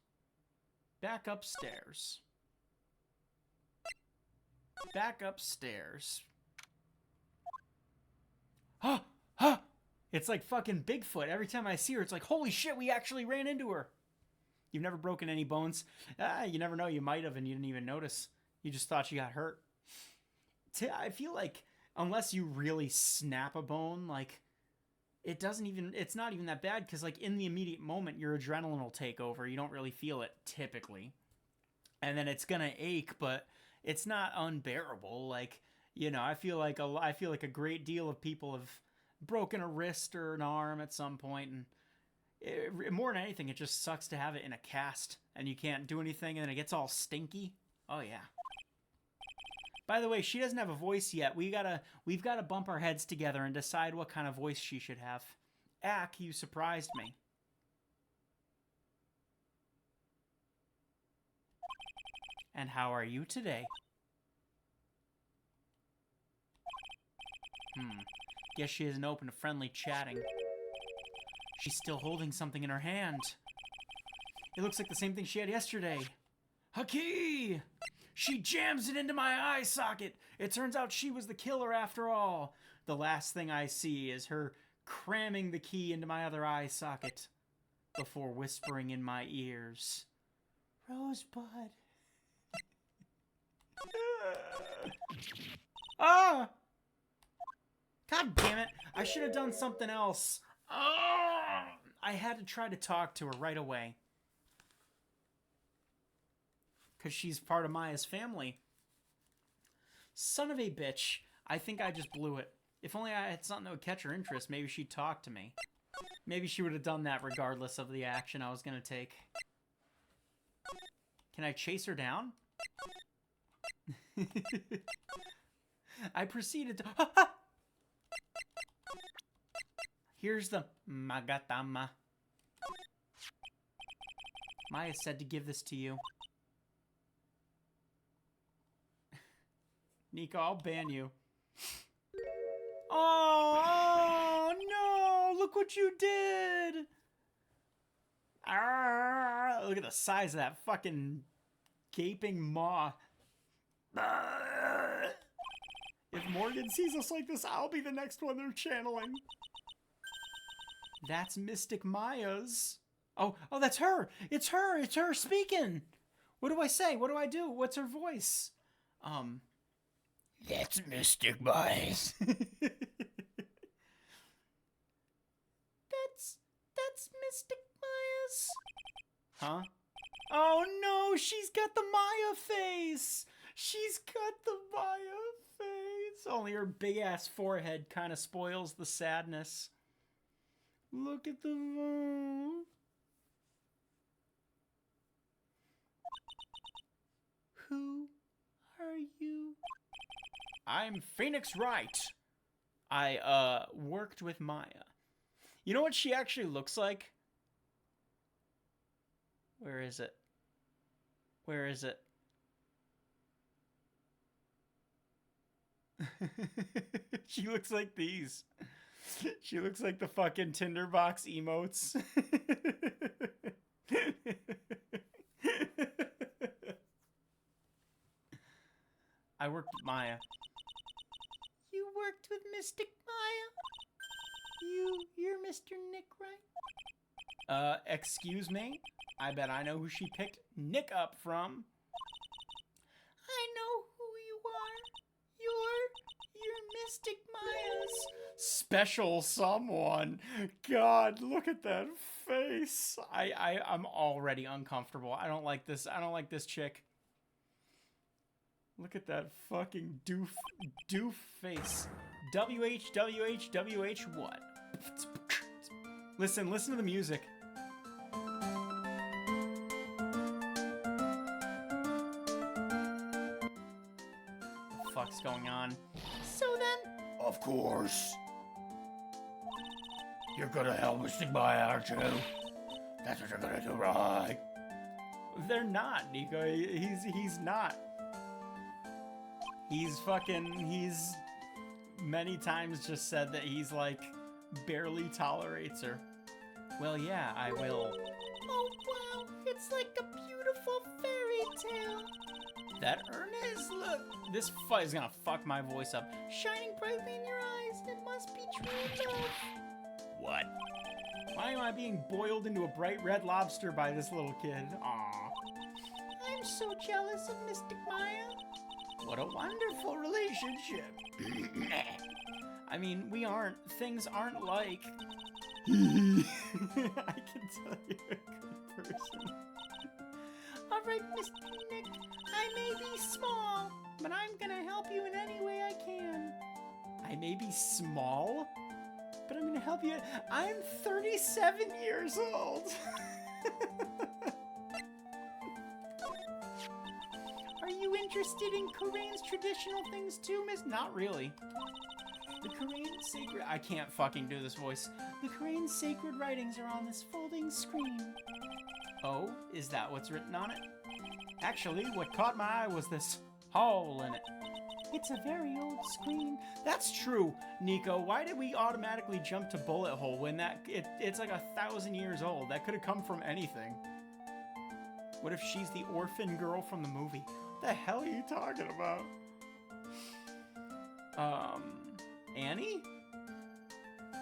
Back upstairs. Back upstairs. Huh! Huh! It's like fucking Bigfoot. Every time I see her, it's like, holy shit, we actually ran into her. You've never broken any bones? You never know. You might have, and you didn't even notice. You just thought you got hurt. I feel like unless you really snap a bone, like it's not even that bad because like in the immediate moment your adrenaline will take over. You don't really feel it typically, and then it's gonna ache, but it's not unbearable. Like, I feel like a great deal of people have broken a wrist or an arm at some point, and more than anything, it just sucks to have it in a cast and you can't do anything, and then it gets all stinky. Oh yeah. By the way, she doesn't have a voice yet. We've gotta bump our heads together and decide what kind of voice she should have. Ack, you surprised me. And how are you today? Guess she isn't open to friendly chatting. She's still holding something in her hand. It looks like the same thing she had yesterday. A key! She jams it into my eye socket. It turns out she was the killer after all. The last thing I see is her cramming the key into my other eye socket before whispering in my ears, Rosebud. Ah! God damn it. I should have done something else. I had to try to talk to her right away. Because she's part of Maya's family. Son of a bitch. I think I just blew it. If only I had something that would catch her interest, maybe she'd talk to me. Maybe she would have done that regardless of the action I was going to take. Can I chase her down? I proceeded to... Here's the Magatama. Maya said to give this to you. Nico, I'll ban you. Oh, no! Look what you did! Arrgh, look at the size of that fucking gaping maw. If Morgan sees us like this, I'll be the next one they're channeling. That's Mystic Maya's. Oh, that's her. It's her. It's her speaking. What do I say? What do I do? What's her voice? That's Mystic Maya's. That's Mystic Maya's. Huh? Oh no, she's got the Maya face. She's got the Maya face. Only her big ass forehead kind of spoils the sadness. Look at the moon. Who are you? I'm Phoenix Wright. I worked with Maya. You know what she actually looks like? Where is it? Where is it? She looks like these. She looks like the fucking Tinderbox emotes. I worked with Maya. You worked with Mystic Maya? You're Mr. Nick, right? Excuse me? I bet I know who she picked Nick up from. I know who you are. You're Mystic Maya's special someone. God, look at that face. I'm already uncomfortable. I don't like this. I don't like this chick. Look at that fucking doof face. WH what? Listen to the music. What the fuck's going on? So then... Of course. You're gonna help Mystic Maya, aren't you? That's what you're gonna do, right? They're not, Nico. He's not. He's many times just said that he's like barely tolerates her. Well, yeah, I will. Oh, wow. It's like a beautiful fairy tale. That Ernest, look. This fight is gonna fuck my voice up. Shining brightly in your eyes. It must be true love. What? Why am I being boiled into a bright red lobster by this little kid? Aww. I'm so jealous of Mystic Maya. What a wonderful relationship. I mean, we aren't. Things aren't like. I can tell you're a good person. All right, Mr. Nick. I may be small, but I'm gonna help you in any way I can. I may be small, but I'm gonna help you. I'm 37 years old. Are you interested in Korean's traditional things too, Miss? Not really. The Korean sacred... I can't fucking do this voice. The Korean sacred writings are on this folding screen. Oh, is that what's written on it? Actually, what caught my eye was this hole in it. It's a very old screen. That's true, Nico. Why did we automatically jump to bullet hole when it's like 1,000 years old? That could have come from anything. What if she's the orphan girl from the movie? What the hell are you talking about? Annie?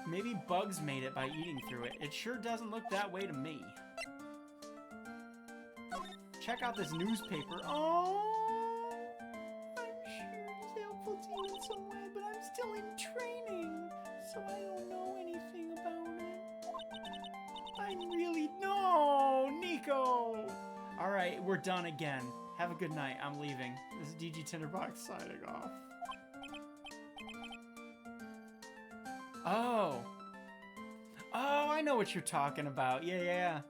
Maybe bugs made it by eating through it. It sure doesn't look that way to me. Check out this newspaper. Oh! I'm sure it's helpful to you in some way, but I'm still in training, so I don't know anything about it. I'm really... No! Nico! Alright, we're done again. Have a good night. I'm leaving. This is DG Tinderbox signing off. Oh. Oh, I know what you're talking about. Yeah.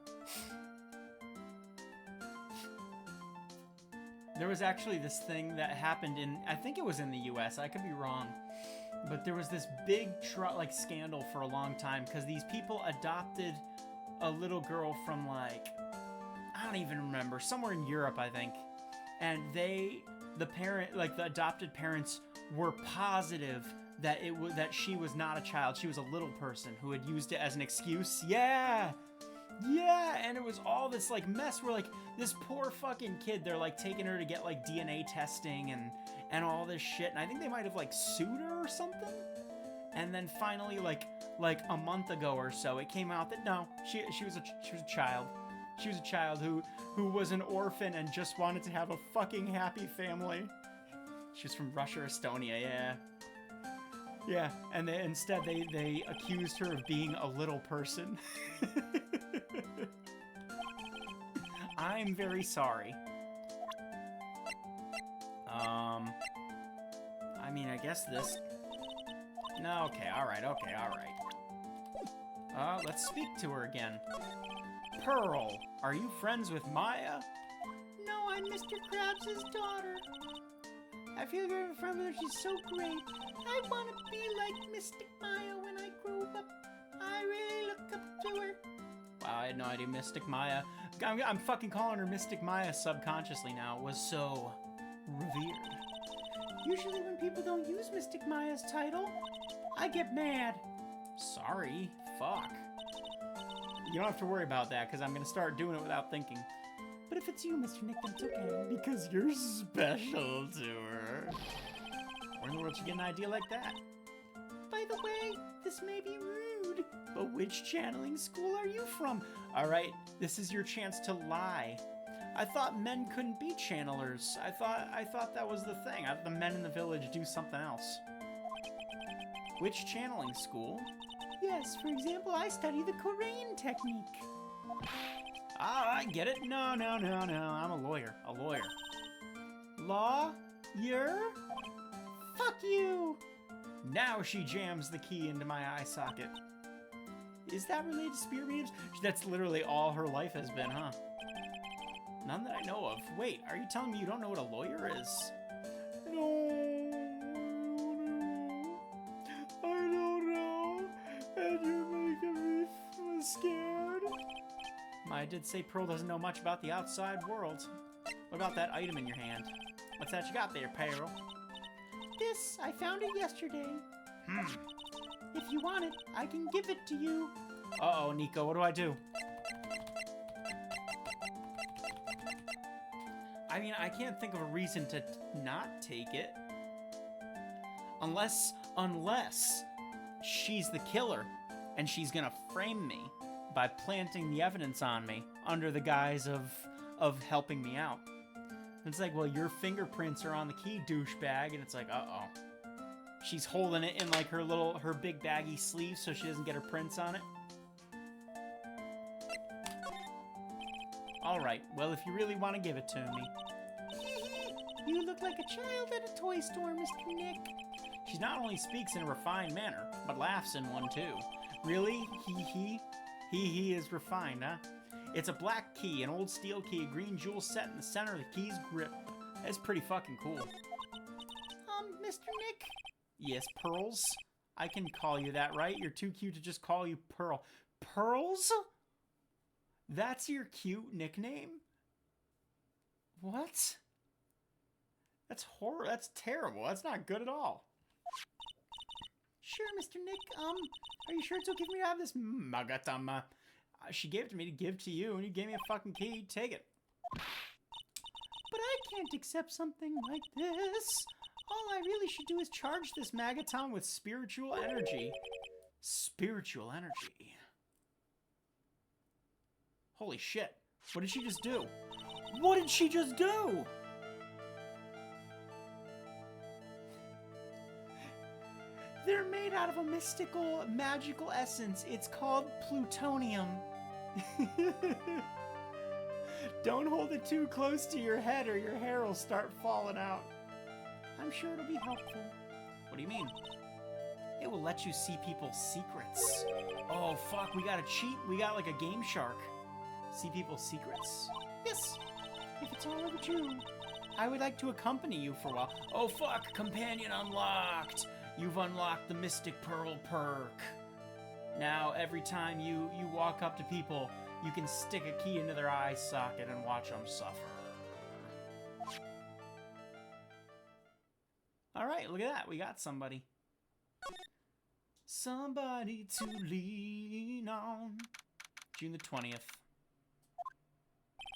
There was actually this thing that happened in, I think it was in the US, I could be wrong. But there was this big scandal for a long time because these people adopted a little girl from I don't even remember, somewhere in Europe, I think. And the adopted parents were positive that she was not a child. She was a little person who had used it as an excuse. Yeah, and it was all this mess where this poor fucking kid, they're taking her to get DNA testing and all this shit. And I think they might have sued her or something. And then finally, a month ago or so, it came out that no, she was a child. She was a child who was an orphan and just wanted to have a fucking happy family. She was from Russia or Estonia, yeah. Yeah, and instead they accused her of being a little person. I'm very sorry. I mean, I guess this... No, okay, alright. Let's speak to her again. Pearl, are you friends with Maya? No, I'm Mr. Krabs' daughter. I feel very friendly with her. She's so great. I want to be like Mystic Maya when I grow up. I really look up to her. Wow, I had no idea Mystic Maya. I'm fucking calling her Mystic Maya subconsciously now. It was so revered. Usually when people don't use Mystic Maya's title, I get mad. Sorry. Fuck. You don't have to worry about that, because I'm going to start doing it without thinking. But if it's you, Mr. Nick, then it's okay. Because you're special to her. Where in the world did you get an idea like that? By the way, this may be rude, but which channeling school are you from? Alright, this is your chance to lie. I thought men couldn't be channelers. I thought that was the thing. The men in the village do something else. Which channeling school? Yes, for example, I study the Korean technique. Ah, I get it. No. I'm a lawyer. Lawyer? Fuck you! Now she jams the key into my eye socket. Is that related to spirit mediums? That's literally all her life has been, huh? None that I know of. Wait, are you telling me you don't know what a lawyer is? No. I don't know. And you're making me scared. Maya did say Pearl doesn't know much about the outside world. What about that item in your hand? What's that you got there, Pearl? This, I found it yesterday. If you want it, I can give it to you. Uh-oh, Nico, what do I do? I mean, I can't think of a reason to not take it. Unless she's the killer and she's gonna frame me by planting the evidence on me under the guise of helping me out. It's like, well, your fingerprints are on the key, douchebag. And it's like, uh-oh. She's holding it in like her big baggy sleeve so she doesn't get her prints on it. All right, well, if you really want to give it to me. You look like a child at a toy store, Mr. Nick. She not only speaks in a refined manner, but laughs in one too. Really? He is refined, huh? It's a black key, an old steel key, a green jewel set in the center of the key's grip. That's pretty fucking cool. Mr. Nick? Yes, Pearls? I can call you that, right? You're too cute to just call you Pearl. Pearls? That's your cute nickname? What? That's horrible. That's terrible. That's not good at all. Sure, Mr. Nick. Are you sure it's okay for me to have this Magatama? She gave it to me to give to you, and you gave me a fucking key. Take it. But I can't accept something like this. All I really should do is charge this Magaton with spiritual energy. Spiritual energy. Holy shit. What did she just do? What did she just do? They're made out of a mystical, magical essence. It's called plutonium. Don't hold it too close to your head or your hair will start falling out. I'm sure it'll be helpful. What do you mean? It will let you see people's secrets. Oh, fuck, we gotta cheat. We got like a game shark. See people's secrets? Yes, if it's all right with you. I would like to accompany you for a while. Oh, fuck, companion unlocked. You've unlocked the Mystic Pearl perk. Now, every time you walk up to people, you can stick a key into their eye socket and watch them suffer. All right, look at that. We got somebody. Somebody to lean on. June the 20th.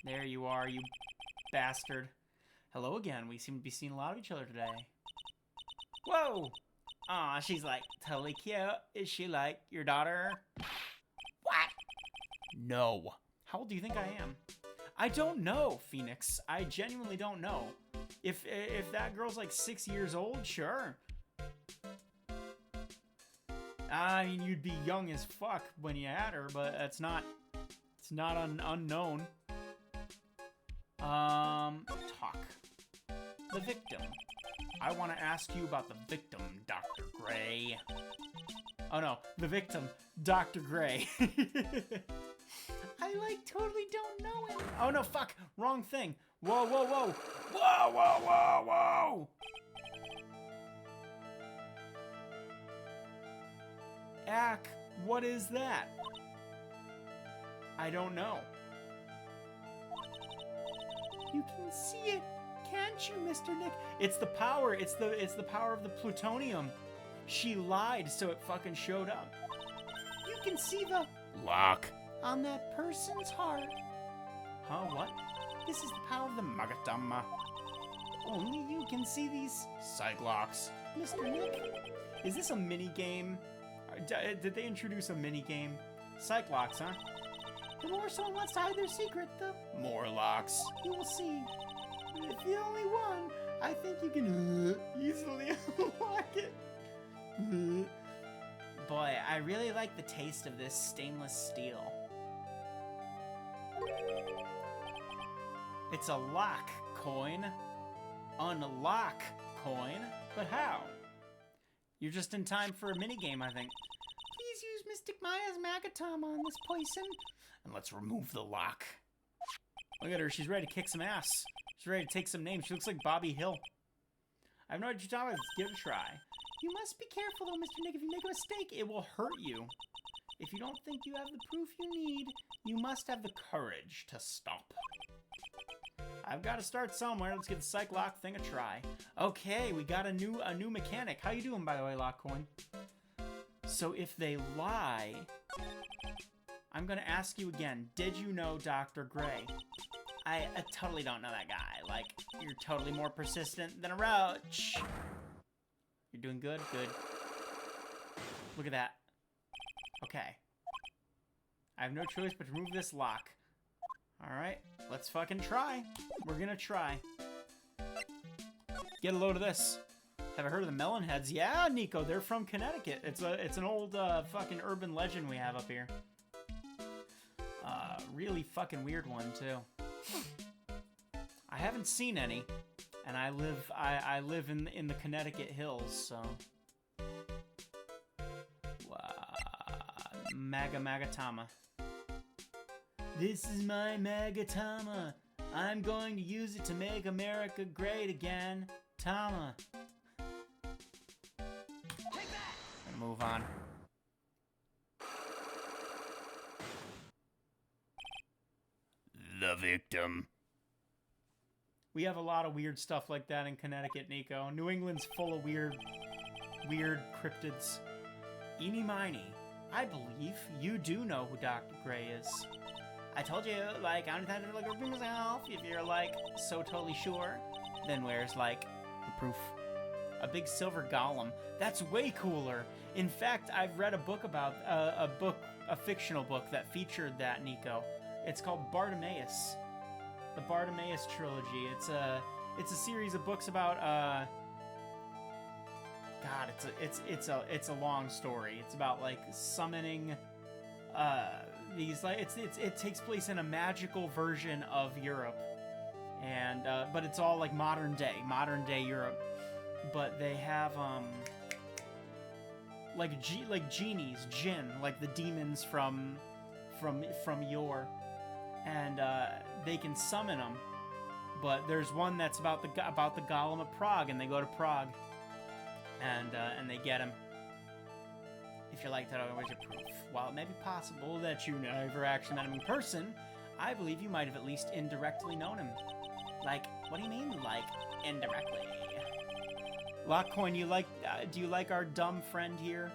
There you are, you bastard. Hello again. We seem to be seeing a lot of each other today. Whoa! Aw, she's like totally cute. Is she like your daughter? What? No. How old do you think I am? I don't know, Phoenix. I genuinely don't know. If that girl's like 6 years old, sure. I mean, you'd be young as fuck when you had her, but it's not unknown. Talk. The victim. I want to ask you about the victim, Dr. Gray. Oh no, the victim, Dr. Gray. I like totally don't know him. Oh no, fuck, wrong thing. Whoa, whoa, whoa. Whoa, whoa, whoa, whoa. Ack, what is that? I don't know. You can see it, can't you, Mr. Nick? It's the power. It's the power of the plutonium. She lied, so it fucking showed up. You can see the lock on that person's heart. Huh? What? This is the power of the Magatama. Only you can see these Cyclocks. Mr. Nick, is this a mini game? Did they introduce a mini game? Cyclocks, huh? The more someone wants to hide their secret, the more locks. You will see. If the only one, I think you can easily unlock it. Boy, I really like the taste of this stainless steel. It's a lock coin. Unlock coin. But how? You're just in time for a minigame, I think. Please use Mystic Maya's Magatom on this poison. And let's remove the lock. Look at her, she's ready to kick some ass. She's ready to take some names. She looks like Bobby Hill. I have no idea what you're talking about. Let's give it a try. You must be careful though, Mr. Nick. If you make a mistake, it will hurt you. If you don't think you have the proof you need, you must have the courage to stop. I've got to start somewhere. Let's give the Psych Lock thing a try. Okay, we got a new mechanic. How you doing, by the way, Lockcoin? So if they lie, I'm gonna ask you again. Did you know Dr. Gray? I totally don't know that guy. Like, you're totally more persistent than a roach. You're doing good? Good. Look at that. Okay. I have no choice but to remove this lock. Alright, let's fucking try. We're gonna try. Get a load of this. Have I heard of the melon heads? Yeah, Nico, they're from Connecticut. It's an old fucking urban legend we have up here. Really fucking weird one too. I haven't seen any, and I live in the Connecticut hills, so. Magatama. This is my Magatama. I'm going to use it to make America great again. Tama. Take that. Move on. The victim. We have a lot of weird stuff like that in Connecticut, Nico. New England's full of weird cryptids. Eeny miny. I believe you do know who Dr. Gray is. I told you, like, I don't have to, like, repeat myself. If you're, like, so totally sure, then where's, like, the proof? A big silver golem. That's way cooler. In fact, I've read a book about, a fictional book that featured that, Nico. It's called Bartimaeus. The Bartimaeus trilogy. It's a series of books about, God, it's a long story. It's about, like, summoning, these, like, it takes place in a magical version of Europe, and but it's all like modern day Europe. But they have like genies, jinn, like the demons from yore, and they can summon them. But there's one that's about the Golem of Prague, and they go to Prague, and they get him. If you like that, where's your proof? While it may be possible that you never actually met him in person, I believe you might have at least indirectly known him. Like, what do you mean, like, indirectly? Lockcoin, do you like our dumb friend here?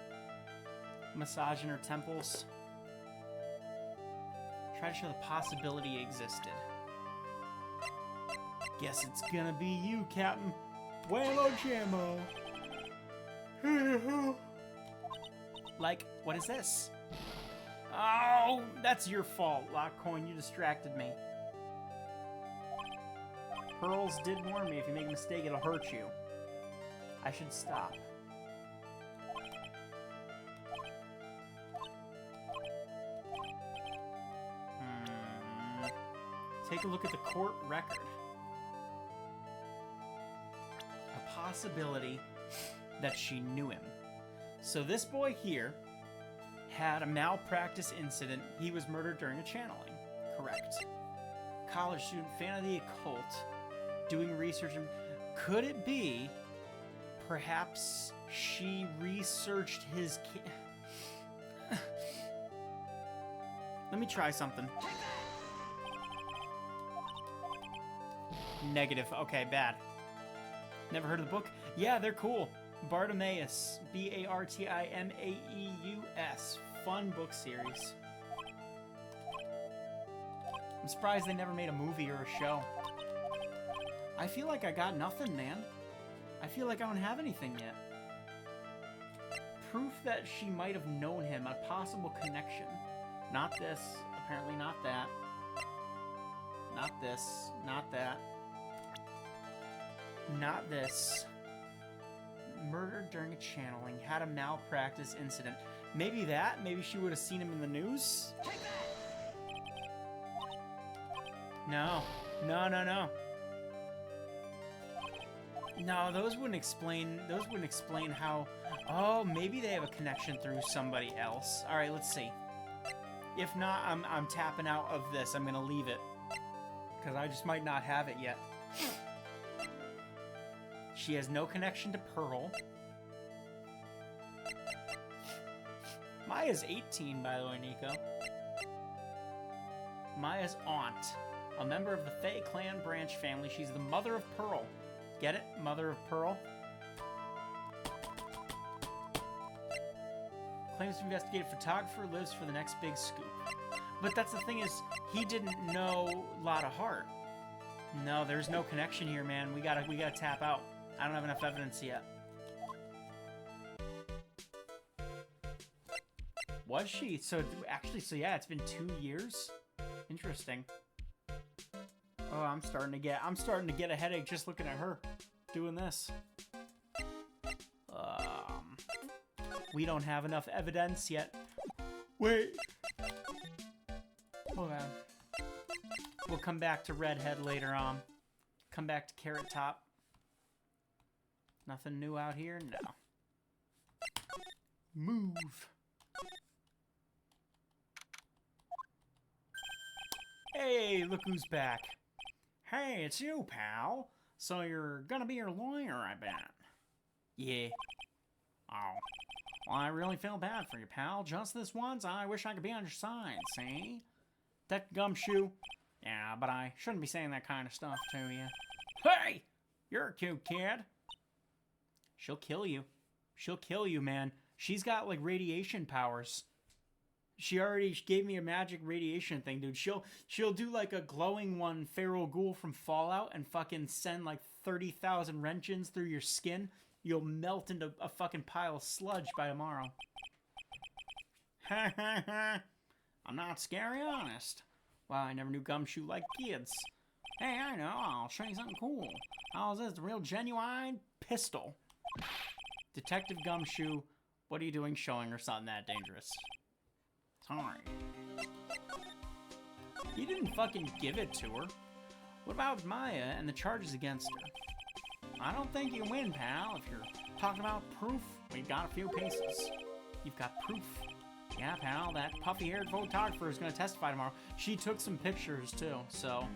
Massaging her temples? Try to show the possibility existed. Guess it's gonna be you, Captain. Bueno Jammo. Like, what is this? Oh, that's your fault, Lockcoin. You distracted me. Pearls did warn me if you make a mistake, it'll hurt you. I should stop. Take a look at the court record. A possibility that she knew him. So this boy here had a malpractice incident. He was murdered during a channeling. Correct. College student, fan of the occult, doing research. Could it be perhaps she researched his Let me try something. Negative. Okay, bad. Never heard of the book? Yeah, they're cool. Bartimaeus. Bartimaeus. Fun book series. I'm surprised they never made a movie or a show. I feel like I got nothing, man. I feel like I don't have anything yet. Proof that she might have known him. A possible connection. Not this. Apparently not that. Not this. Not that. Not this. Murdered during a channeling. Had a malpractice incident. Maybe that? Maybe she would have seen him in the news? No. No, no, no. No, those wouldn't explain how... Oh, maybe they have a connection through somebody else. Alright, let's see. If not, I'm tapping out of this. I'm gonna leave it. Because I just might not have it yet. She has no connection to Pearl. Maya's 18, by the way, Nico. Maya's aunt. A member of the Fae clan branch family. She's the mother of Pearl. Get it? Mother of Pearl. Claims to investigate photographer, lives for the next big scoop. But that's the thing is, he didn't know Lotta Hart. No, there's no connection here, man. We gotta tap out. I don't have enough evidence yet. Was she? So actually, so yeah, it's been 2 years. Interesting. Oh, I'm starting to get a headache just looking at her. doing this. We don't have enough evidence yet. Wait. Hold on. We'll come back to Redhead later on. Come back to Carrot Top. Nothing new out here? No. Move. Hey, look who's back. Hey, it's you, pal. So you're gonna be your lawyer, I bet. Yeah. Oh. Well, I really feel bad for you, pal. Just this once, I wish I could be on your side, see? That gumshoe. Yeah, but I shouldn't be saying that kind of stuff to you. Hey! You're a cute kid. She'll kill you. She'll kill you, man. She's got, like, radiation powers. She already gave me a magic radiation thing, dude. She'll do, like, a glowing one feral ghoul from Fallout and fucking send, like, 30,000 wrenches through your skin. You'll melt into a fucking pile of sludge by tomorrow. Ha ha ha. I'm not scary, honest. Wow, I never knew Gumshoe liked kids. Hey, I know. I'll show you something cool. How's this? The real genuine pistol. Detective Gumshoe, what are you doing showing her something that dangerous? Sorry. You didn't fucking give it to her. What about Maya and the charges against her? I don't think you win, pal. If you're talking about proof, we've got a few pieces. You've got proof. Yeah, pal, that puffy-haired photographer is going to testify tomorrow. She took some pictures, too, so...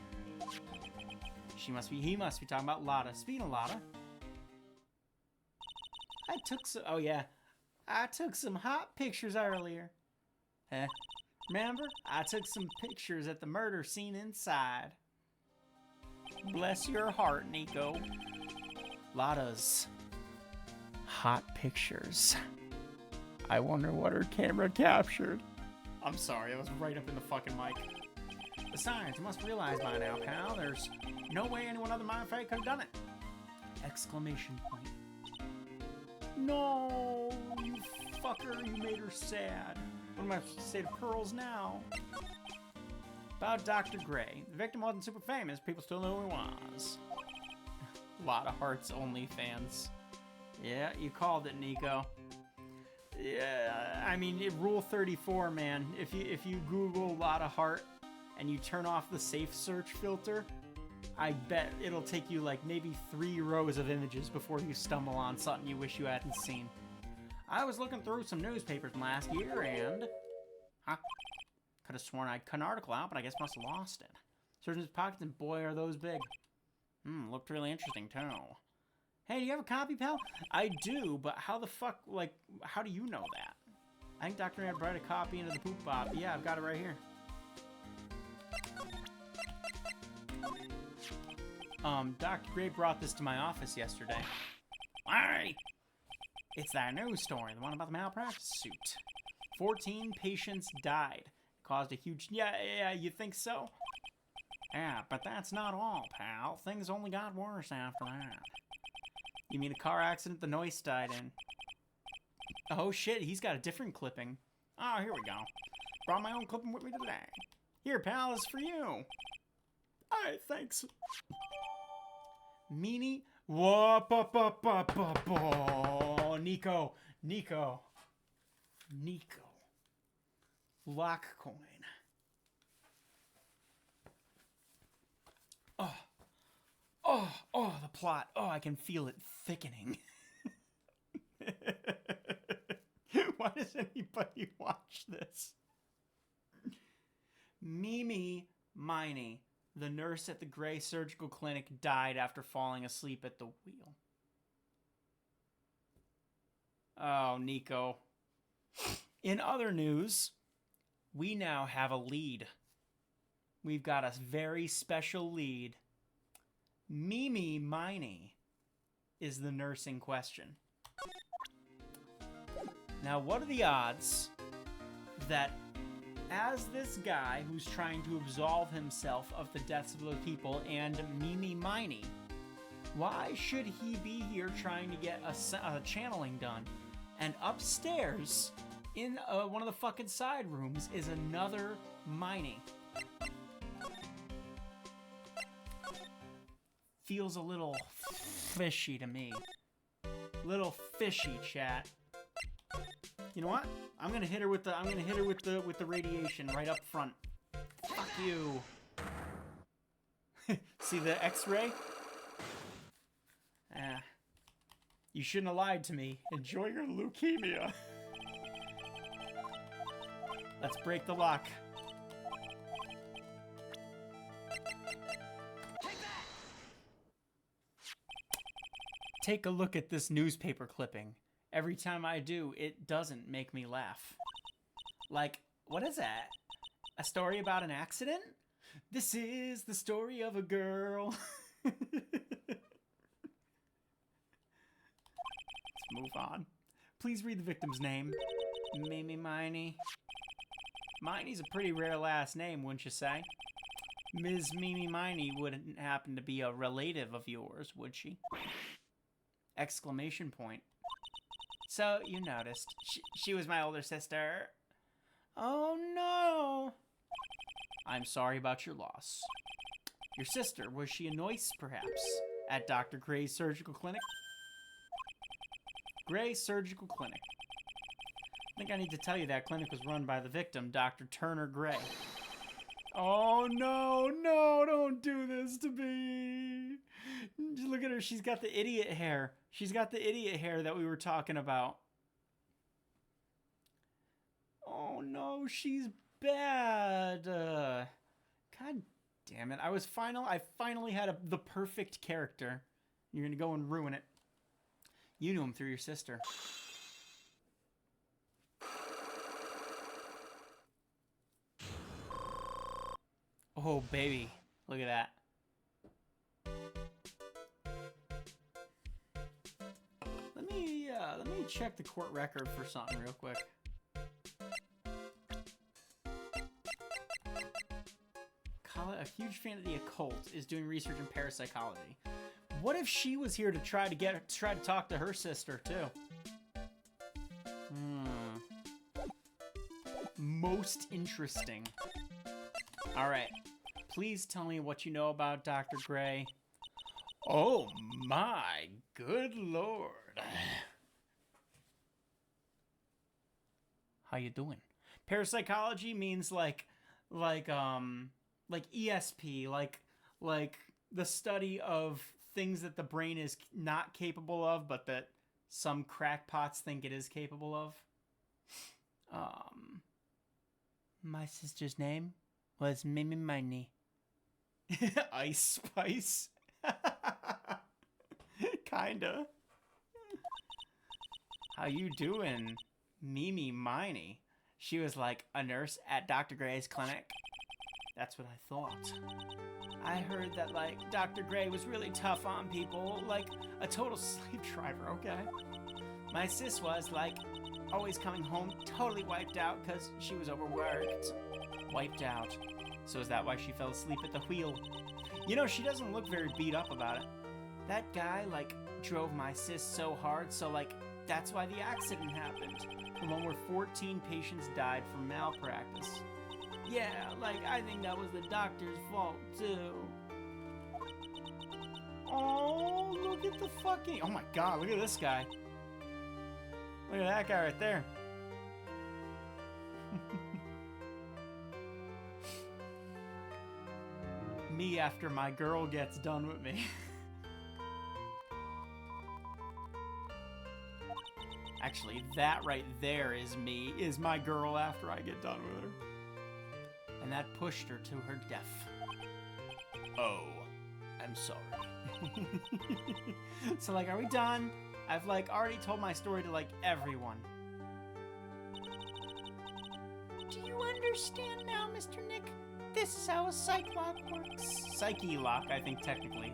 he must be talking about Lotta. Speaking of Lotta... oh yeah. I took some hot pictures earlier. Huh? Remember? I took some pictures at the murder scene inside. Bless your heart, Nico. Lotta's hot pictures. I wonder what her camera captured. I'm sorry, I was right up in the fucking mic. Besides, you must realize by now, pal, there's no way anyone other than my fate could have done it. Exclamation point. No, you fucker, you made her sad. What am I supposed to say to Pearls now? About Dr. Gray. The victim wasn't super famous, people still know who he was. A lot of Hearts only fans. Yeah, you called it, Nico. Yeah, I mean, Rule 34, man. If you Google Lotta Hart and you turn off the safe search filter, I bet it'll take you like maybe 3 rows of images before you stumble on something you wish you hadn't seen. I was looking through some newspapers from last year and... Huh? Could have sworn I'd cut an article out, but I guess must have lost it. Searched his pockets and boy are those big. Looked really interesting too. Hey, do you have a copy, pal? I do, but how the fuck, like, how do you know that? I think Dr. Ed brought a copy into the poop bop. Yeah, I've got it right here. Dr. Gray brought this to my office yesterday. Why? It's that news story, the one about the malpractice suit. 14 patients died. Caused a huge... Yeah, you think so? Yeah, but that's not all, pal. Things only got worse after that. You mean a car accident the Noise died in? Oh shit, he's got a different clipping. Oh, here we go. Brought my own clipping with me today. Here, pal, this is for you. Alright, thanks. Meanie. Nico. Lock coin. Oh, the plot. Oh, I can feel it thickening. Why does anybody watch this? Mimi Miney, the nurse at the Gray Surgical Clinic, died after falling asleep at the wheel. Oh, Nico. In other news, we now have a lead. We've got a very special lead. Mimi Miney is the nurse in question. Now, what are the odds that as this guy who's trying to absolve himself of the deaths of those people and Mimi Miney, why should he be here trying to get a channeling done? And upstairs, in one of the fucking side rooms, is another Miney. feels a little fishy to me. Little fishy, chat. You know what? I'm gonna hit her with the radiation right up front. Fuck you. See the X-ray? Ah. You shouldn't have lied to me. Enjoy your leukemia. Let's break the lock. Take a look at this newspaper clipping. Every time I do, it doesn't make me laugh. Like, what is that? A story about an accident? This is the story of a girl. Let's move on. Please read the victim's name. Mimi Miney. Miney's a pretty rare last name, wouldn't you say? Ms. Mimi Miney wouldn't happen to be a relative of yours, would she? Exclamation point. So, you noticed. She was my older sister. Oh, no. I'm sorry about your loss. Your sister, was she a nurse, perhaps? At Dr. Gray's surgical clinic? Gray's surgical clinic. I think I need to tell you that clinic was run by the victim, Dr. Turner Gray. Oh, no, no, don't do this to me. Just look at her. She's got the idiot hair. She's got the idiot hair that we were talking about. Oh, no, she's bad. God damn it. I finally had the perfect character. You're going to go and ruin it. You knew him through your sister. Oh, baby. Look at that. Let me check the court record for something real quick. A huge fan of the occult is doing research in parapsychology. What if she was here to try to talk to her sister too? Most interesting. All right. Please tell me what you know about Dr. Gray. Oh my good lord. How you doing? Parapsychology means like ESP, like the study of things that the brain is not capable of, but that some crackpots think it is capable of. My sister's name was Mimi Miney. Ice Spice. Kinda. How you doing, Mimi Miney? She was like a nurse at Dr. Gray's clinic. That's what I thought. I heard that, like, Dr. Gray was really tough on people, like a total slave driver, okay? My sis was, like, always coming home totally wiped out because she was overworked. Wiped out. So is that why she fell asleep at the wheel? You know, she doesn't look very beat up about it. That guy, like, drove my sis so hard, so, like, that's why the accident happened. The one where 14 patients died from malpractice. Yeah, like, I think that was the doctor's fault, too. Oh, look at the fucking... Oh, my God, look at this guy. Look at that guy right there. Me after my girl gets done with me. Actually, that right there is me, is my girl after I get done with her. And that pushed her to her death. Oh, I'm sorry. So, like, are we done? I've, like, already told my story to, like, everyone. Do you understand now, Mr. Nick? This is how a psych lock works. Psyche lock, I think, technically.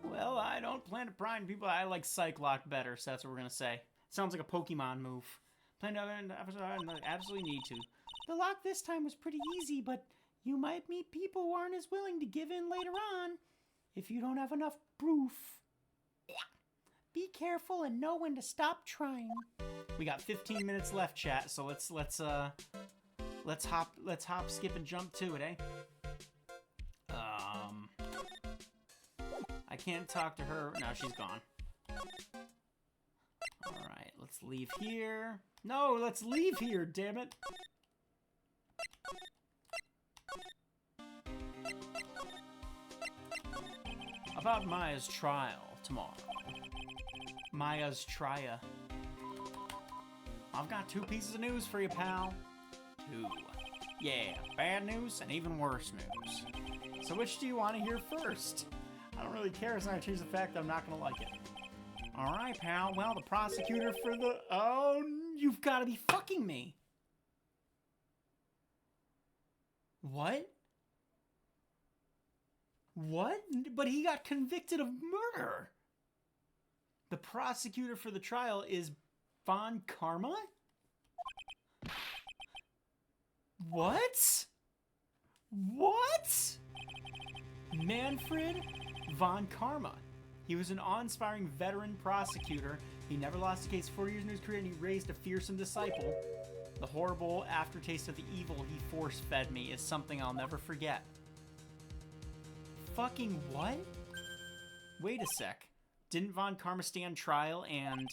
Well, I don't plan to prime people. I like psych lock better, so that's what we're gonna say. Sounds like a Pokemon move. Plan to absolutely need to. The lock this time was pretty easy, but you might meet people who aren't as willing to give in later on if you don't have enough proof. Be careful and know when to stop trying. We got 15 minutes left, chat, so let's hop, skip, and jump to it, eh? I can't talk to her. No, she's gone. Alright, let's leave here. No, let's leave here, damn it. About Maya's trial tomorrow. Maya's trial. I've got 2 pieces of news for you, pal. 2. Yeah, bad news and even worse news. So which do you want to hear first? I don't really care as long as I choose the fact that I'm not going to like it. Alright, pal. Well, the prosecutor for the... Oh, you've got to be fucking me. What? What? But he got convicted of murder. The prosecutor for the trial is Von Karma? What? What? Manfred Von Karma. He was an awe-inspiring veteran prosecutor. He never lost a case 4 years into his career, and he raised a fearsome disciple. The horrible aftertaste of the evil he force-fed me is something I'll never forget. Fucking what? Wait a sec. Didn't Von Karma stand trial and...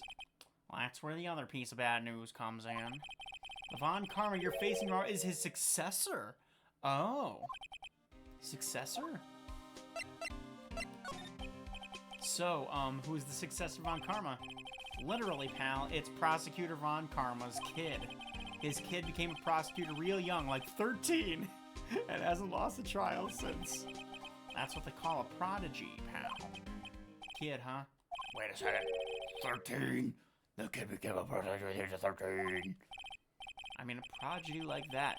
Well, that's where the other piece of bad news comes in. The Von Karma you're facing is his successor. Oh. Successor? So, who's the successor of Von Karma? Literally, pal, it's Prosecutor Von Karma's kid. His kid became a prosecutor real young, like 13, and hasn't lost a trial since. That's what they call a prodigy, pal. Kid, huh? Wait a second. 13? The kid became a prosecutor at the age of 13. I mean, a prodigy like that,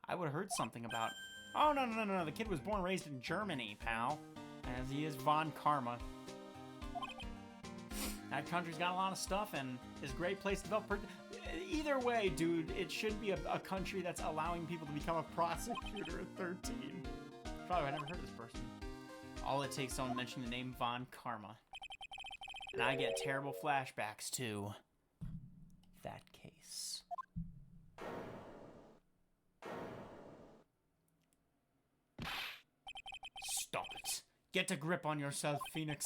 I would have heard something about. Oh, no. The kid was born and raised in Germany, pal. As he is Von Karma. That country's got a lot of stuff and is a great place to develop. Either way, dude, it should be a country that's allowing people to become a prosecutor at 13. Probably, I never heard of this person. All it takes is someone mentioning the name Von Karma. And I get terrible flashbacks to that case. Stop it. Get a grip on yourself, Phoenix.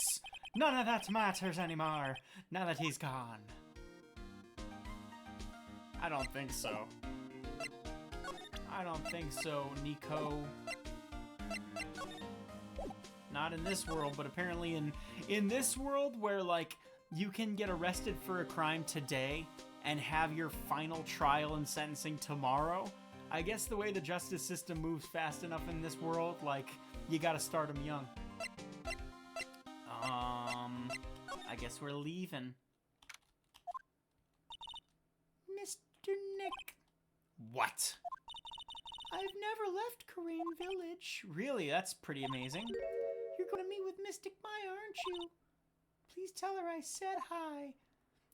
None of that matters anymore, now that he's gone. I don't think so. I don't think so, Nico. Not in this world, but apparently in this world where, like, you can get arrested for a crime today and have your final trial and sentencing tomorrow, I guess the way the justice system moves fast enough in this world, like, you gotta start them young. I guess we're leaving. Mr. Nick. What? I've never left Korean Village. Really? That's pretty amazing. You're going to meet with Mystic Maya, aren't you? Please tell her I said hi.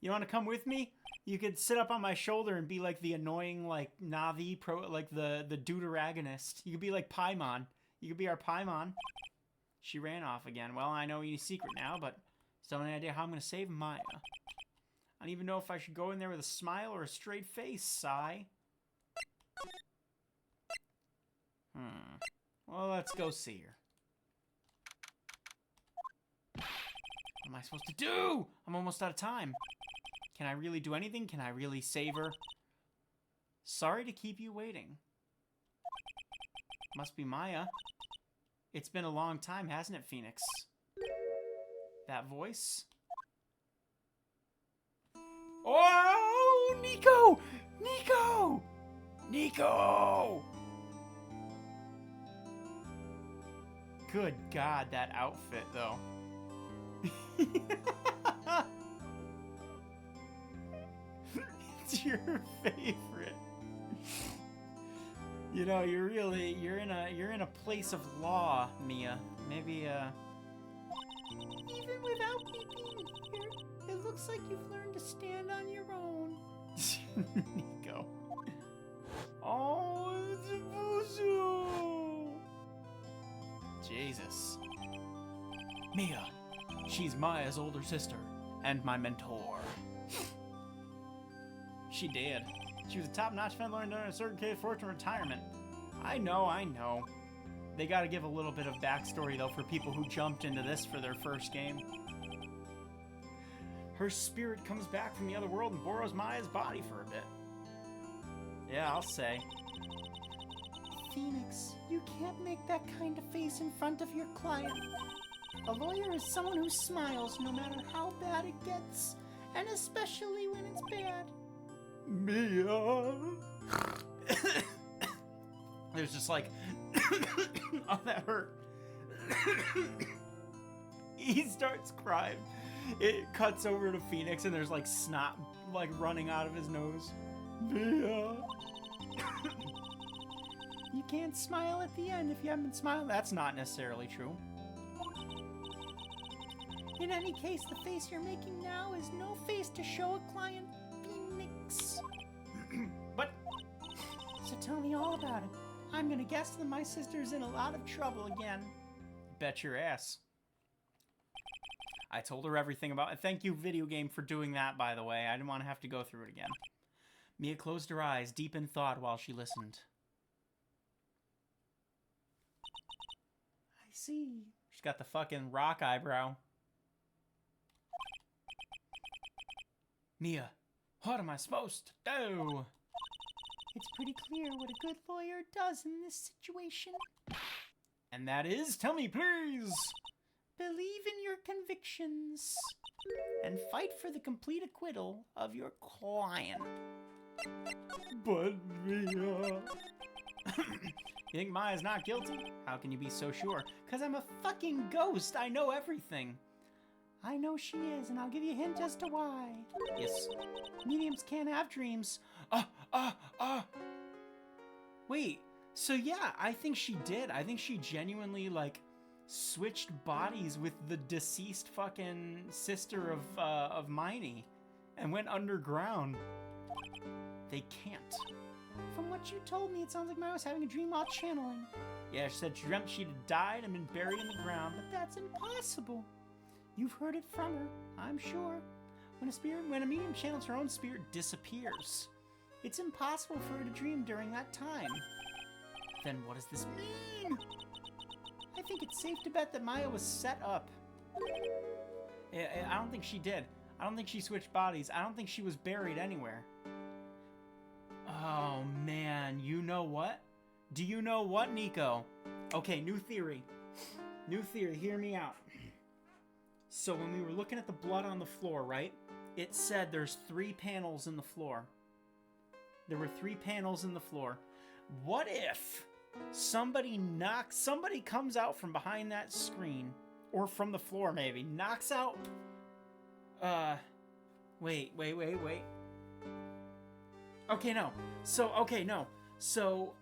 You want to come with me? You could sit up on my shoulder and be like the annoying, like, Navi, like the deuteragonist. You could be like Paimon. You could be our Paimon. She ran off again. Well, I know your secret now, but still have any idea how I'm going to save Maya. I don't even know if I should go in there with a smile or a straight face, sigh. Well, let's go see her. What am I supposed to do? I'm almost out of time. Can I really do anything? Can I really save her? Sorry to keep you waiting. Must be Maya. It's been a long time, hasn't it, Phoenix? That voice? Oh, Nico! Nico! Nico! Good God, that outfit, though. It's your favorite. You know, you're in a place of law, Mia. Maybe even without me being here, it looks like you've learned to stand on your own. Nico. Oh, it's a boozoo. Jesus. Mia. She's Maya's older sister and my mentor. She did. She was a top-notch fen learner during a certain case fortune retirement. I know. They gotta give a little bit of backstory, though, for people who jumped into this for their first game. Her spirit comes back from the other world and borrows Maya's body for a bit. Yeah, I'll say. Phoenix, you can't make that kind of face in front of your client. A lawyer is someone who smiles no matter how bad it gets, and especially when it's bad. Mia. There's just like, oh, that hurt. He starts crying. It cuts over to Phoenix, and there's like snot like running out of his nose. Mia. You can't smile at the end if you haven't been smiling. That's not necessarily true. In any case, the face you're making now is no face to show a client, Phoenix. But So tell me all about it. I'm gonna guess that my sister's in a lot of trouble again. bet your ass. I told her everything about it. Thank you, video game, for doing that, by the way. I didn't want to have to go through it again. Mia closed her eyes, deep in thought, while she listened. I see. She's got the fucking rock eyebrow. Mia, what am I supposed to do? It's pretty clear what a good lawyer does in this situation. And that is, tell me please. Believe in your convictions and fight for the complete acquittal of your client. But Mia... You think Maya's not guilty? How can you be so sure? Because I'm a fucking ghost. I know everything. I know she is, and I'll give you a hint as to why. Yes. Mediums can't have dreams. Wait, so yeah, I think she did. I think she genuinely, like, switched bodies with the deceased fucking sister of Miney and went underground. They can't. From what you told me, it sounds like Maya was having a dream while channeling. Yeah, she said she dreamt she'd died and been buried in the ground, But that's impossible. You've heard it from her, I'm sure. When a medium channels her own spirit disappears. It's impossible for her to dream during that time. Then what does this mean? I think it's safe to bet that Maya was set up. I don't think she did. I don't think she switched bodies. I don't think she was buried anywhere. Oh, man. You know what? Do you know what, Nico? Okay, new theory. New theory. Hear me out. So when we were looking at the blood on the floor, right? It said there's 3 panels in the floor. There were 3 panels in the floor. What if somebody comes out from behind that screen, or from the floor maybe, knocks out... Wait. Okay, no. So,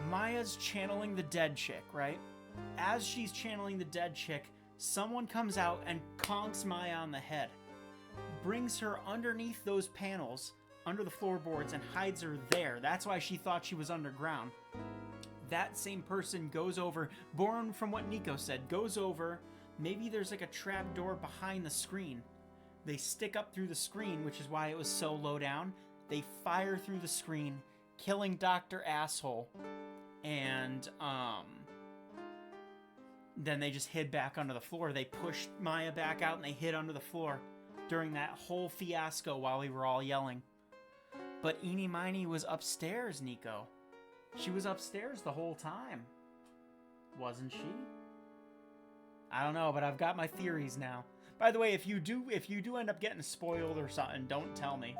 Maya's channeling the dead chick, right? As she's channeling the dead chick, someone comes out and conks Maya on the head, brings her underneath those panels, under the floorboards, and hides her there. That's why she thought she was underground. That same person goes over, born from what Nico said, goes over, maybe there's like a trap door behind the screen. They stick up through the screen, which is why it was so low down. They fire through the screen, killing Dr. Asshole, and then they just hid back under the floor. They pushed Maya back out and they hid under the floor during that whole fiasco while we were all yelling. But Eenie Miney was upstairs, Nico. She was upstairs the whole time. Wasn't she? I don't know, but I've got my theories now. By the way, if you do end up getting spoiled or something, don't tell me.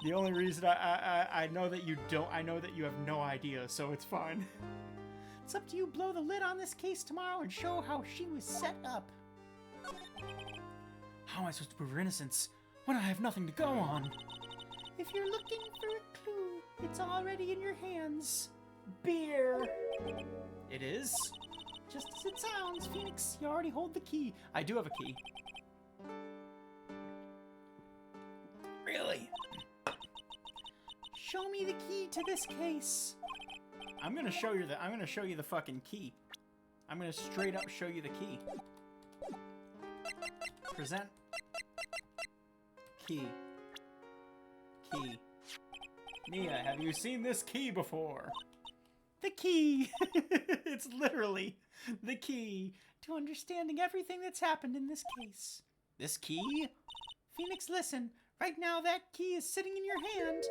The only reason I know that you don't, I know that you have no idea, so it's fine. It's up to you. Blow the lid on this case tomorrow and show how she was set up. How am I supposed to prove her innocence when I have nothing to go on? If you're looking for a clue, it's already in your hands. Beer. It is? Just as it sounds, Phoenix. You already hold the key. I do have a key. Really? Show me the key to this case. I'm gonna show you the fucking key. I'm gonna straight up show you the key. Present. Key. Key. Mia, have you seen this key before? The key. It's literally the key to understanding everything that's happened in this case. This key? Phoenix, listen. Right now, that key is sitting in your hand.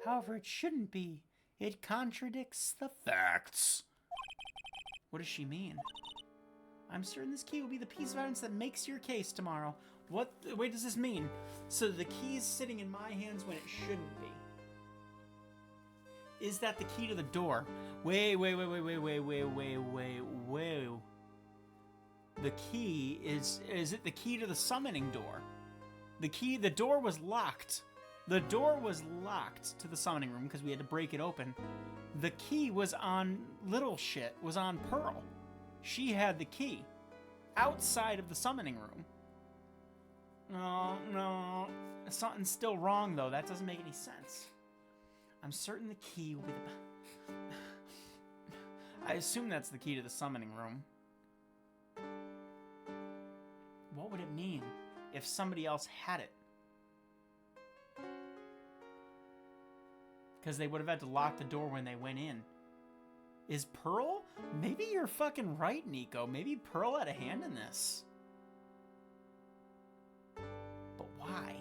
However, it shouldn't be. It contradicts the Facts. What does she mean? I'm certain this key will be the piece of evidence that makes your case tomorrow. What does this mean? So the key is sitting in my hands when it shouldn't be. Is that the key to the door? Wait. The key is it the key to the summoning door? The door was locked. The door was locked to the summoning room because we had to break it open. The key was on little shit, was on Pearl. She had the key outside of the summoning room. No. Something's still wrong, though. That doesn't make any sense. I'm certain the key will be the... I assume that's the key to the summoning room. What would it mean if somebody else had it? Because they would have had to lock the door when they went in. Is Pearl? Maybe you're fucking right, Nico. Maybe Pearl had a hand in this. But why?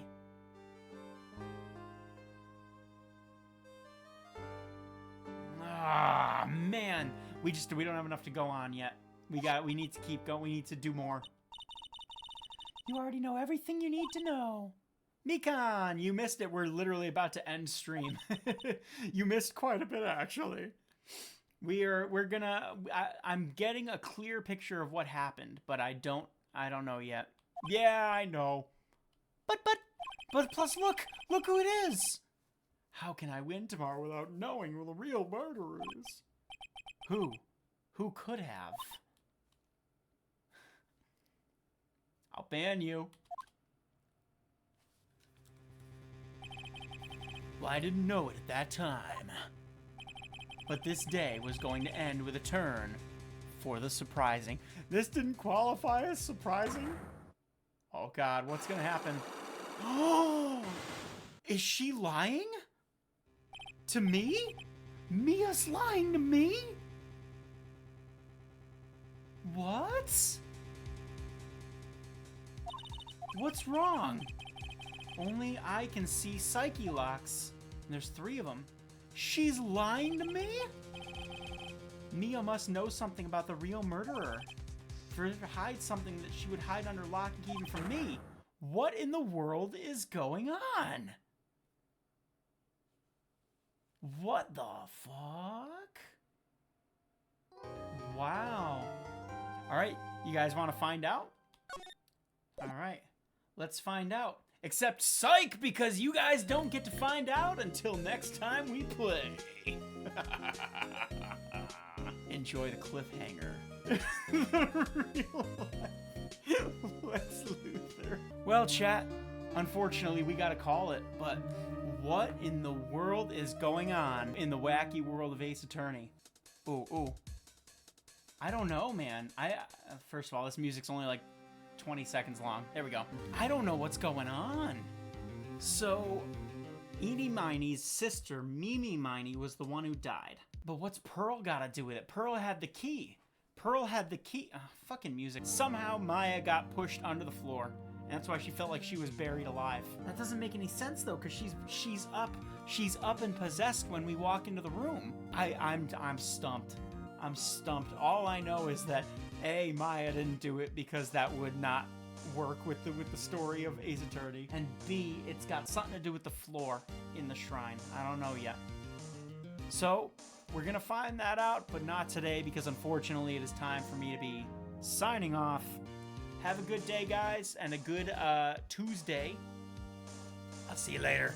Ah, man. We don't have enough to go on yet. We need to keep going. We need to do more. You already know everything you need to know. Mikan, you missed it. We're literally about to end stream. You missed quite a bit, actually. I'm getting a clear picture of what happened, but I don't know yet. Yeah, I know. But plus look who it is. How can I win tomorrow without knowing who the real murderer is? Who could have? I'll ban you. Well, I didn't know it at that time. But this day was going to end with a turn for the surprising. This didn't qualify as surprising? Oh God, what's gonna happen? Oh, is she lying? To me? Mia's lying to me? What? What's wrong? Only I can see Psyche locks. There's 3 of them. She's lying to me? Mia must know something about the real murderer. For her to hide something that she would hide under lock and key even from me. What in the world is going on? What the fuck? Wow. Alright, you guys want to find out? Alright, let's find out. Except psych, because you guys don't get to find out until next time we play. Enjoy the cliffhanger. The real life Lex Luthor. Well, chat, unfortunately we gotta call it, but what in the world is going on in the wacky world of Ace Attorney? Ooh. I don't know, man. First of all, this music's only like 20 seconds long. There we go. I don't know what's going on. So, Eenie Miney's sister, Mimi Miney, was the one who died. But what's Pearl gotta do with it? Pearl had the key. Fucking music. Somehow Maya got pushed under the floor. And that's why she felt like she was buried alive. That doesn't make any sense though, because she's up. She's up and possessed when we walk into the room. I'm stumped. I'm stumped. All I know is that A, Maya didn't do it because that would not work with the story of Ace Attorney. And B, it's got something to do with the floor in the shrine. I don't know yet. So, we're gonna find that out, but not today because unfortunately it is time for me to be signing off. Have a good day, guys, and a good Tuesday. I'll see you later.